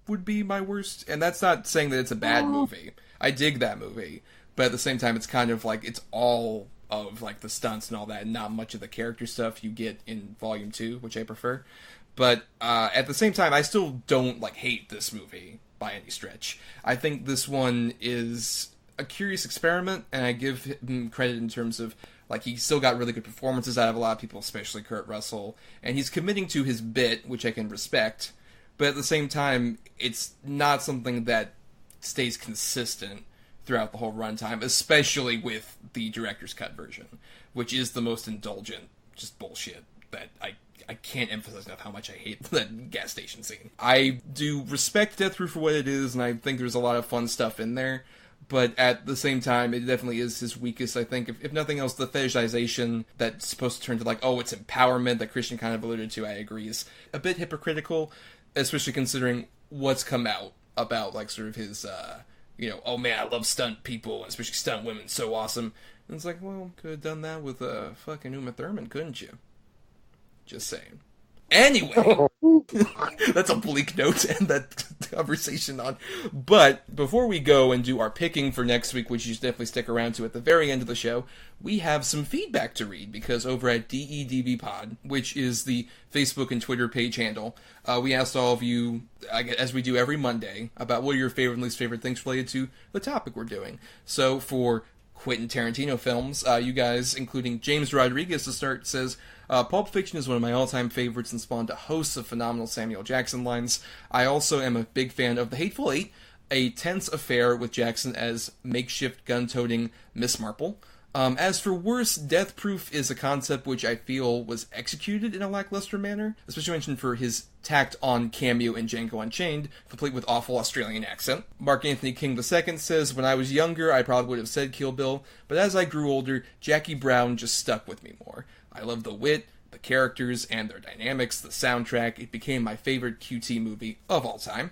S3: would be my worst. And that's not saying that it's a bad movie. I dig that movie. But at the same time, it's kind of like, it's all of like the stunts and all that, and not much of the character stuff you get in Volume 2, which I prefer. But at the same time, I still don't like hate this movie by any stretch. I think this one is a curious experiment, and I give him credit in terms of, like, he still got really good performances out of a lot of people, especially Kurt Russell, and he's committing to his bit, which I can respect, but at the same time, it's not something that stays consistent throughout the whole runtime, especially with the director's cut version, which is the most indulgent, just bullshit that I can't emphasize enough how much I hate that gas station scene. I do respect Death Proof for what it is, and I think there's a lot of fun stuff in there, but at the same time, it definitely is his weakest, I think. If nothing else, the fetishization that's supposed to turn to like, oh, it's empowerment that Christian kind of alluded to, I agree, is a bit hypocritical, especially considering what's come out about, like, sort of his, oh man, I love stunt people, and especially stunt women, so awesome. And it's like, well, could have done that with fucking Uma Thurman, couldn't you? Just saying. Anyway, that's a bleak note to end that conversation on. But before we go and do our picking for next week, which you should definitely stick around to at the very end of the show, we have some feedback to read, because over at DEDBpod, which is the Facebook and Twitter page handle, we asked all of you, as we do every Monday, about what are your favorite and least favorite things related to the topic we're doing. So for Quentin Tarantino films, you guys, including James Rodriguez to start, says, Pulp Fiction is one of my all-time favorites and spawned a host of phenomenal Samuel Jackson lines. I also am a big fan of The Hateful Eight, a tense affair with Jackson as makeshift gun-toting Miss Marple. As for worst, Death Proof is a concept which I feel was executed in a lackluster manner, especially mentioned for his tacked-on cameo in Django Unchained, complete with awful Australian accent. Mark Anthony King II says, when I was younger, I probably would have said Kill Bill, but as I grew older, Jackie Brown just stuck with me more. I love the wit, the characters, and their dynamics, the soundtrack. It became my favorite QT movie of all time.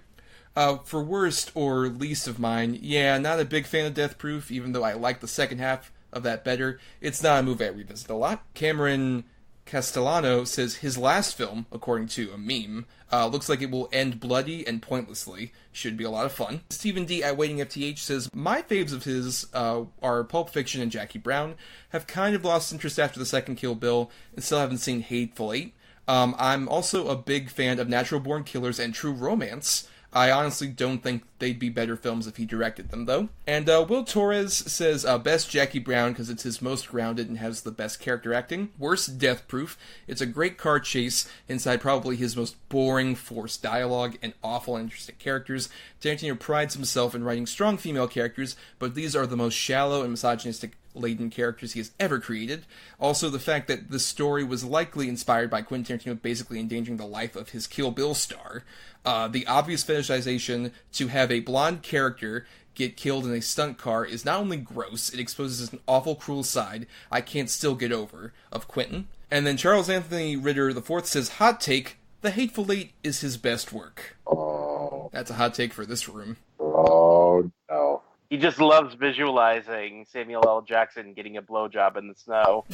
S3: For worst or least of mine, yeah, not a big fan of Death Proof, even though I like the second half of that better. It's not a movie I revisit a lot. Cameron Castellano says his last film, according to a meme, looks like it will end bloody and pointlessly. Should be a lot of fun. Stephen D. at Waiting FTH says, my faves of his are Pulp Fiction and Jackie Brown. Have kind of lost interest after the second Kill Bill, and still haven't seen Hateful Eight. I'm also a big fan of Natural Born Killers and True Romance. I honestly don't think they'd be better films if he directed them, though. And Will Torres says, best Jackie Brown because it's his most grounded and has the best character acting. Worst, Death Proof. It's a great car chase inside probably his most boring, forced dialogue and awful, interesting characters. Tarantino prides himself in writing strong female characters, but these are the most shallow and misogynistic laden characters he has ever created. Also, the fact that the story was likely inspired by Quentin Tarantino basically endangering the life of his Kill Bill star. The obvious fetishization to have a blonde character get killed in a stunt car is not only gross, it exposes an awful, cruel side I can't still get over of Quentin. And then Charles Anthony Ritter IV says, hot take, The Hateful Eight is his best work.
S2: Oh.
S3: That's a hot take for this room.
S2: Oh, no.
S4: He just loves visualizing Samuel L. Jackson getting a blowjob in the snow.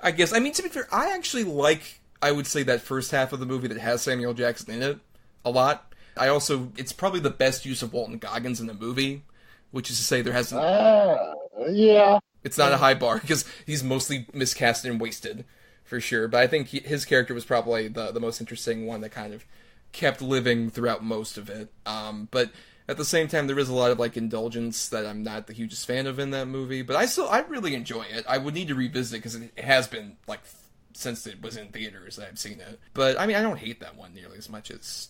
S3: I guess. I mean, to be fair, I actually like, I would say, that first half of the movie that has Samuel Jackson in it a lot. It's probably the best use of Walton Goggins in the movie, which is to say there hasn't...
S2: yeah.
S3: It's not a high bar, because he's mostly miscast and wasted, for sure. But I think his character was probably the most interesting one that kind of kept living throughout most of it. But at the same time, there is a lot of like indulgence that I'm not the hugest fan of in that movie. But I really enjoy it. I would need to revisit it, because it has been like since it was in theaters that I've seen it. But I mean, I don't hate that one nearly as much as,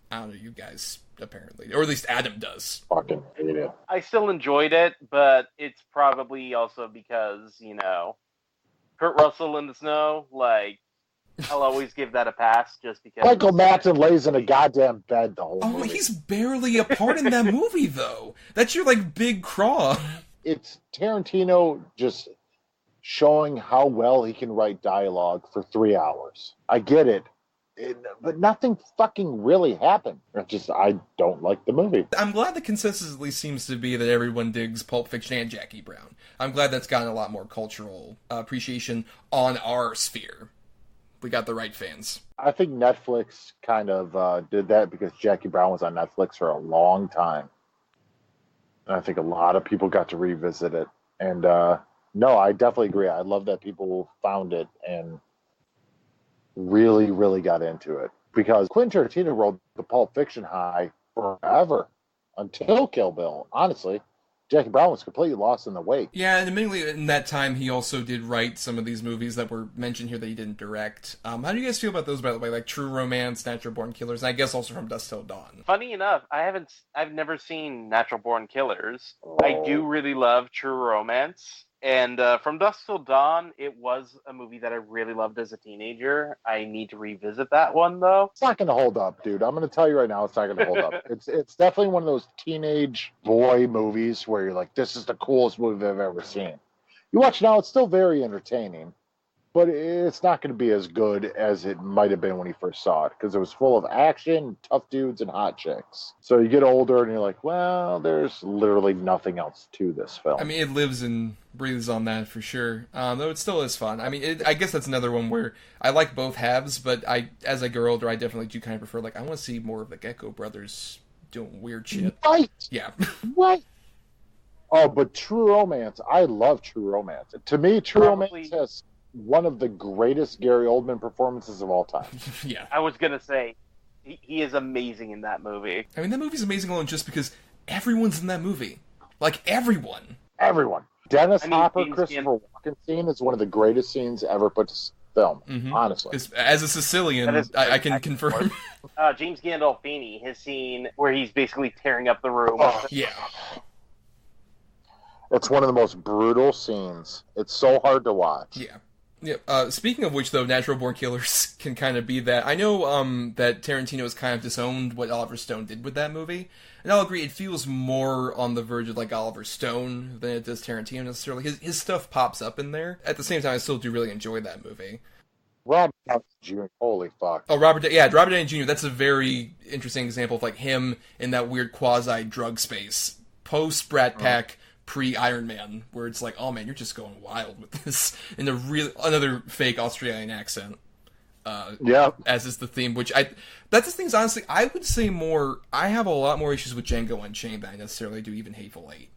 S3: I don't know, you guys apparently, or at least Adam does.
S2: Fucking hate it.
S4: I still enjoyed it, but it's probably also because, Kurt Russell in the snow, like, I'll always give that a pass just because.
S2: Michael Madsen lays in a goddamn bed the whole movie.
S3: He's barely a part in that movie, though. That's your, like, big craw.
S2: It's Tarantino just showing how well he can write dialogue for 3 hours. I get it. But nothing fucking really happened. I don't like the movie.
S3: I'm glad the consensus at least seems to be that everyone digs Pulp Fiction and Jackie Brown. I'm glad that's gotten a lot more cultural appreciation on our sphere. We got the right fans.
S2: I think Netflix kind of did that because Jackie Brown was on Netflix for a long time. And I think a lot of people got to revisit it. And no, I definitely agree. I love that people found it and really, really got into it. Because Quentin Tarantino rode the Pulp Fiction high forever until Kill Bill. Honestly, Jackie Brown was completely lost in the wake.
S3: Yeah, and admittedly, in that time, he also did write some of these movies that were mentioned here that he didn't direct. How do you guys feel about those, by the way? Like True Romance, Natural Born Killers, and I guess also From Dusk Till Dawn.
S4: Funny enough, I've never seen Natural Born Killers. I do really love True Romance. And From Dusk Till Dawn, it was a movie that I really loved as a teenager. I need to revisit that one, though.
S2: It's not going to hold up, dude. I'm going to tell you right now, it's not going to hold up. It's definitely one of those teenage boy movies where you're like, this is the coolest movie I've ever seen. You watch now, it's still very entertaining, but it's not going to be as good as it might have been when you first saw it, because it was full of action, tough dudes, and hot chicks. So you get older, and you're like, well, there's literally nothing else to this film.
S3: I mean, it lives and breathes on that for sure, though it still is fun. I mean, I guess that's another one where I like both halves, but as I grow older, I definitely do kind of prefer, like, I want to see more of the Gecko brothers doing weird shit.
S2: Right!
S3: Yeah.
S2: What? Oh, but True Romance, I love True Romance. To me, True Romance has one of the greatest Gary Oldman performances of all time.
S3: Yeah.
S4: I was going to say, he is amazing in that movie.
S3: I mean, that movie's amazing alone just because everyone's in that movie. Like, everyone.
S2: Everyone. Dennis Hopper, Christopher Walken scene is one of the greatest scenes ever put to film, honestly.
S3: As a Sicilian, I can confirm.
S4: James Gandolfini, his scene where he's basically tearing up the room.
S3: Yeah.
S2: It's one of the most brutal scenes. It's so hard to watch.
S3: Yeah. Yeah. Speaking of which, though, Natural Born Killers can kind of be that. I know that Tarantino has kind of disowned what Oliver Stone did with that movie. And I'll agree, it feels more on the verge of like Oliver Stone than it does Tarantino necessarily. His stuff pops up in there. At the same time, I still do really enjoy that movie.
S2: Robert Downey Jr. Holy fuck.
S3: Oh, Robert Downey Jr. That's a very interesting example of like him in that weird quasi-drug space. Post Brat Pack, pre-Iron Man, where it's like, oh man, you're just going wild with this. In another fake Australian accent. As is the theme, which that's the things, honestly, I would say more, I have a lot more issues with Django Unchained than I necessarily do even Hateful Eight.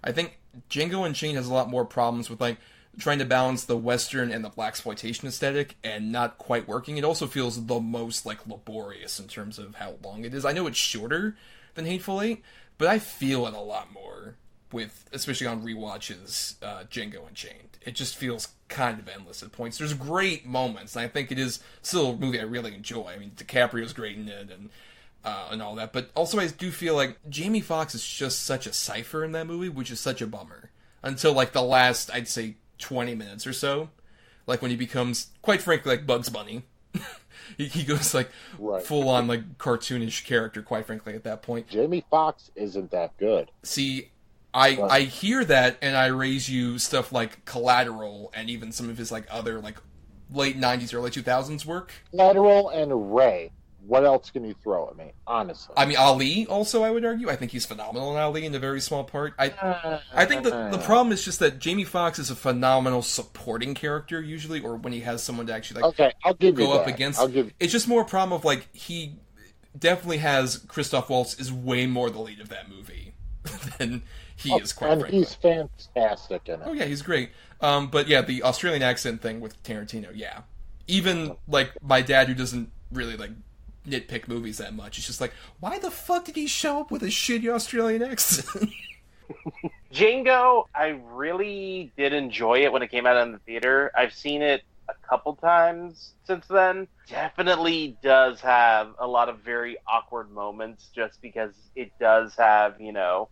S3: I think Django Unchained has a lot more problems with, like, trying to balance the Western and the blaxploitation aesthetic and not quite working. It also feels the most, like, laborious in terms of how long it is. I know it's shorter than Hateful Eight, but I feel it a lot more with, especially on rewatches, Django Unchained. It just feels kind of endless at points. There's great moments, and I think it is still a movie I really enjoy. I mean, DiCaprio's great in it, and all that. But also, I do feel like Jamie Foxx is just such a cipher in that movie, which is such a bummer. Until, like, the last, I'd say, 20 minutes or so. Like, when he becomes, quite frankly, like Bugs Bunny. He goes, like, full-on, like, cartoonish character, quite frankly, at that point.
S2: Jamie Foxx isn't that good.
S3: See, I hear that, and I raise you stuff like Collateral, and even some of his, like, other, like, late 90s, early 2000s work.
S2: Collateral and Ray. What else can you throw at me, honestly?
S3: I mean, Ali, also, I would argue. I think he's phenomenal in Ali in a very small part. I think the problem is just that Jamie Foxx is a phenomenal supporting character, usually, or when he has someone to actually, like,
S2: I'll give
S3: go
S2: you
S3: up
S2: that.
S3: against. It's just more a problem of, like, he definitely has, Christoph Waltz is way more the lead of that movie than he is, quite frankly.
S2: And he's fantastic in it.
S3: Oh, yeah, he's great. But, yeah, the Australian accent thing with Tarantino, yeah. Even, like, my dad, who doesn't really, like, nitpick movies that much, it's just like, why the fuck did he show up with a shitty Australian accent?
S4: Django, I really did enjoy it when it came out in the theater. I've seen it a couple times since then. Definitely does have a lot of very awkward moments, just because it does have, you know,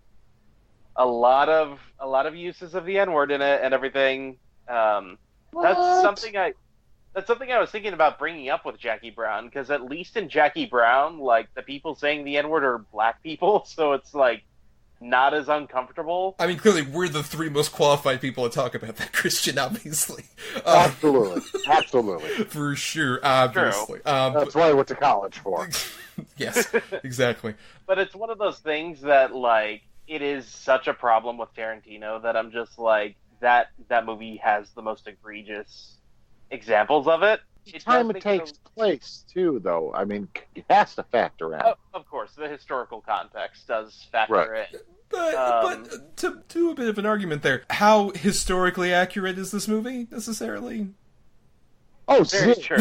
S4: a lot of uses of the N-word in it and everything. That's something That's something I was thinking about bringing up with Jackie Brown, because at least in Jackie Brown, like, the people saying the N-word are black people, so it's, like, not as uncomfortable.
S3: I mean, clearly, we're the three most qualified people to talk about that, Christian, obviously.
S11: Absolutely. Absolutely.
S3: For sure, obviously.
S11: That's what I went to college for.
S3: Yes, exactly.
S4: But it's one of those things that, like, it is such a problem with Tarantino that I'm just like, that movie has the most egregious examples of it.
S11: The time it takes place, too, though. I mean, it has to factor in.
S4: Of course, the historical context does factor in.
S3: But to a bit of an argument there, how historically accurate is this movie, necessarily?
S11: Oh,
S4: very true.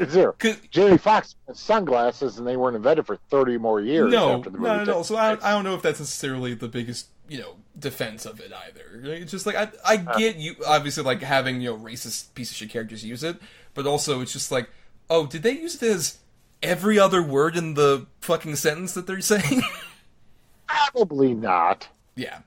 S11: Zero. Jamie Foxx had sunglasses, and they weren't invented for 30 more years after the movie.
S3: No. So I don't know if that's necessarily the biggest, defense of it either. It's just like, I get you, obviously, like, having, racist piece of shit characters use it, but also it's just like, oh, did they use it as every other word in the fucking sentence that they're saying?
S11: Probably not.
S3: Yeah.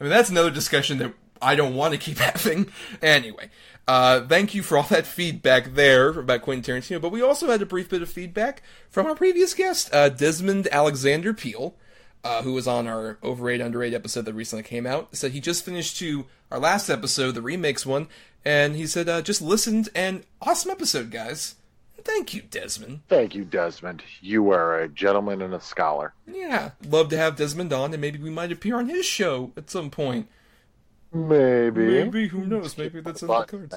S3: I mean, that's another discussion that I don't want to keep having. Anyway, thank you for all that feedback there about Quentin Tarantino, but we also had a brief bit of feedback from our previous guest, Desmond Alexander Peele, who was on our Overrated Underrated episode that recently came out. Said he just finished our last episode, the remakes one, and he said, just listened, and awesome episode, guys. Thank you, Desmond.
S11: Thank you, Desmond. You are a gentleman and a scholar.
S3: Yeah, love to have Desmond on, and maybe we might appear on his show at some point.
S11: Maybe,
S3: who knows? Maybe that's in the cards.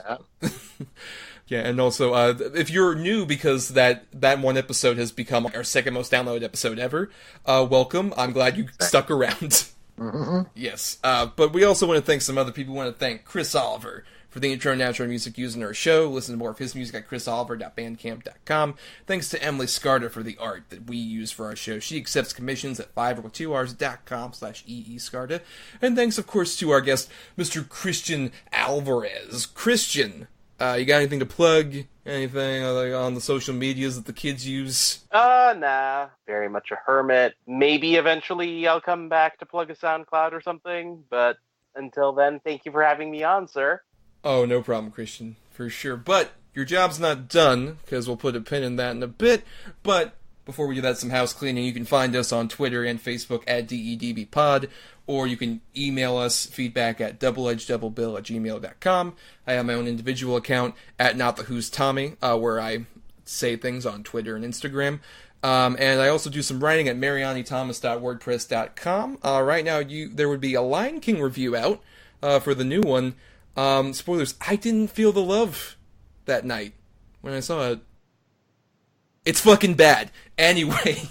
S3: Yeah, and also, if you're new because that one episode has become our second most downloaded episode ever, welcome. I'm glad you stuck around.
S11: Mm-hmm.
S3: Yes, but we also want to thank some other people. We want to thank Chris Oliver for the intro and outro music used in our show. Listen to more of his music at chrisoliver.bandcamp.com. Thanks to Emily Scarta for the art that we use for our show. She accepts commissions at 502rs.com/eescarta. And thanks, of course, to our guest, Mr. Christian Alvarez. Christian, you got anything to plug? Anything on the social medias that the kids use?
S4: Nah. Very much a hermit. Maybe eventually I'll come back to plug a SoundCloud or something, but until then, thank you for having me on, sir.
S3: Oh, no problem, Christian, for sure. But your job's not done, because we'll put a pin in that in a bit. But before we do that, some house cleaning. You can find us on Twitter and Facebook at DEDBpod, or you can email us feedback at doubleedgedoublebill@gmail.com. I have my own individual account at NotTheWho'sTommy, where I say things on Twitter and Instagram. And I also do some writing at marianithomas.wordpress.com. Right now, there would be a Lion King review out for the new one. Spoilers, I didn't feel the love that night when I saw it. It's fucking bad. Anyway,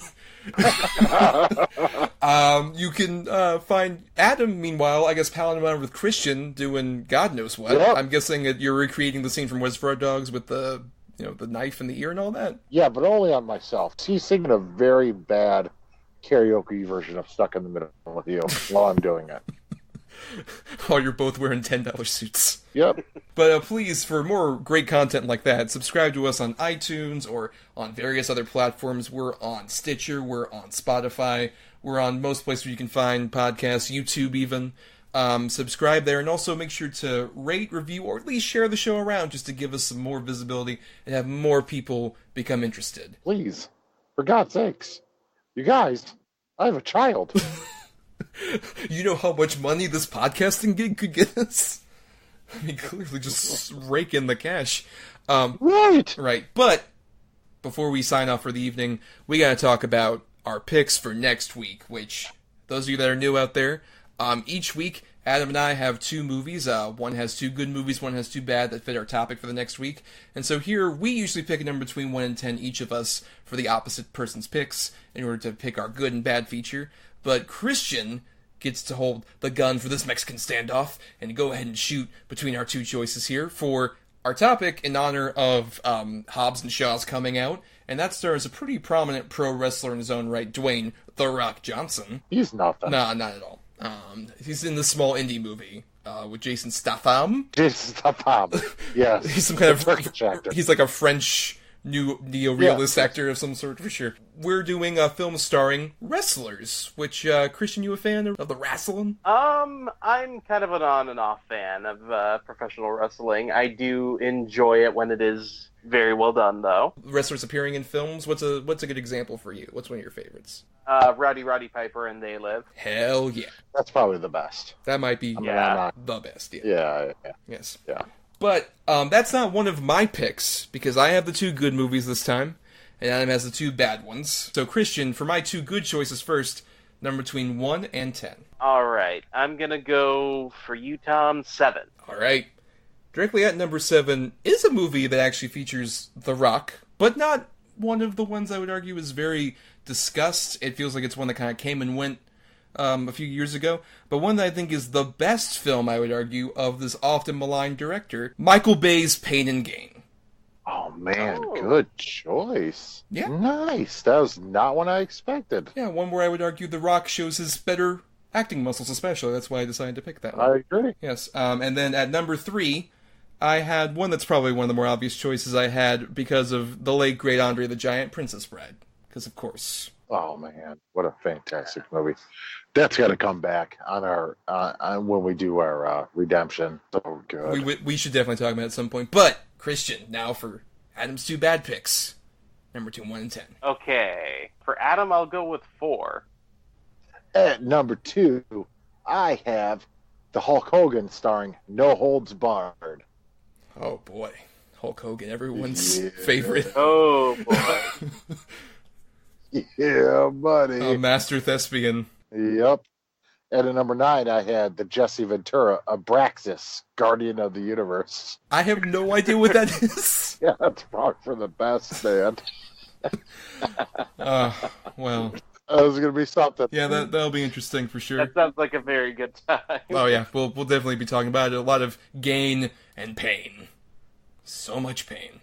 S3: you can find Adam, meanwhile, I guess, palling around with Christian doing God knows what. Yep. I'm guessing that you're recreating the scene from Reservoir Dogs with the knife in the ear and all that?
S11: Yeah, but only on myself. He's singing a very bad karaoke version of Stuck in the Middle with You while I'm doing it.
S3: While you're both wearing $10 suits.
S11: Yep.
S3: But please, for more great content like that, subscribe to us on iTunes or on various other platforms. We're on Stitcher, we're on Spotify, we're on most places where you can find podcasts, YouTube even. Subscribe there, and also make sure to rate, review, or at least share the show around just to give us some more visibility and have more people become interested.
S11: Please. For God's sakes. You guys, I have a child.
S3: You know how much money this podcasting gig could get us? I mean, clearly just rake in the cash.
S11: Right.
S3: Right. But before we sign off for the evening, we got to talk about our picks for next week, which, those of you that are new out there, each week, Adam and I have two movies. One has two good movies, one has two bad that fit our topic for the next week. And so here, we usually pick a number between 1 and 10, each of us, for the opposite person's picks, in order to pick our good and bad feature. But Christian gets to hold the gun for this Mexican standoff and go ahead and shoot between our two choices here for our topic in honor of Hobbs and Shaw's coming out. And that stars a pretty prominent pro wrestler in his own right, Dwayne "The Rock" Johnson.
S11: He's nothing.
S3: Nah, not at all. He's in this small indie movie with Jason Statham.
S11: Jason Statham, yes.
S3: He's some kind of Turkish actor. He's like a French new neo-realist actor of some sort, for sure. We're doing a film starring wrestlers, which, Christian, you a fan of the wrestling?
S4: I'm kind of an on and off fan of professional wrestling. I do enjoy it when it is very well done, though.
S3: Wrestlers appearing in films? What's a good example for you? What's one of your favorites?
S4: Roddy Piper and They Live.
S3: Hell yeah.
S11: That's probably the best.
S3: That might be the best,
S11: Yeah.
S3: Yes.
S11: Yeah.
S3: But that's not one of my picks, because I have the two good movies this time, and Adam has the two bad ones. So, Christian, for my two good choices first, number between 1 and 10.
S4: All right. I'm going to go for you, Tom, 7.
S3: All right. Directly at number 7 is a movie that actually features The Rock, but not one of the ones I would argue is very discussed. It feels like it's one that kind of came and went a few years ago, but one that I think is the best film, I would argue, of this often maligned director, Michael Bay's Pain and Gain.
S11: Oh, man, good choice.
S3: Yeah.
S11: Nice. That was not what I expected.
S3: Yeah, one where I would argue The Rock shows his better acting muscles, especially. That's why I decided to pick that one.
S11: I agree.
S3: Yes, and then at number 3, I had one that's probably one of the more obvious choices I had because of the late, great Andre the Giant, Princess Bride. Because, of course.
S11: Oh, man, what a fantastic movie. That's got to come back on our when we do our redemption. So good.
S3: We should definitely talk about it at some point. But, Christian, now for Adam's two bad picks. Number 2, 1, and 10.
S4: Okay. For Adam, I'll go with 4.
S11: At number 2, I have the Hulk Hogan starring No Holds Barred.
S3: Oh, boy. Hulk Hogan, everyone's favorite.
S4: Oh, boy.
S11: Yeah, buddy.
S3: A master thespian.
S11: Yep. And at number 9, I had the Jesse Ventura, Abraxas, Guardian of the Universe.
S3: I have no idea what that is.
S11: Yeah, that's probably for the best, man.
S3: Well.
S11: That was going to be something.
S3: Yeah, that'll be interesting for sure.
S4: That sounds like a very good time.
S3: Oh, yeah. We'll definitely be talking about it. A lot of gain and pain. So much pain.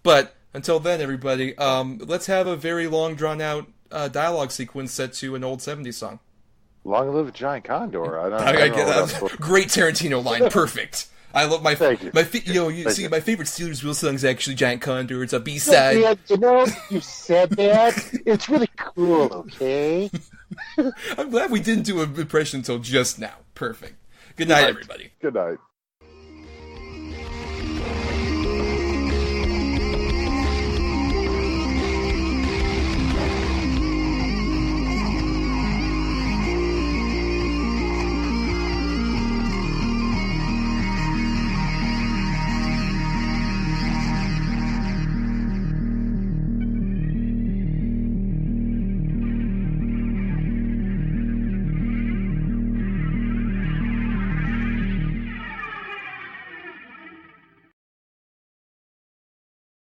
S3: But until then, everybody, let's have a very long, drawn-out dialogue sequence set to an old 70s song.
S11: Long live Giant Condor.
S3: I get that. Great Tarantino line. Perfect. I love my favorite Steelers Wheel song is actually Giant Condor. It's a B-side.
S11: Yeah, you know, you said that. It's really cool, okay?
S3: I'm glad we didn't do an impression until just now. Perfect. Good night, everybody.
S11: Good night.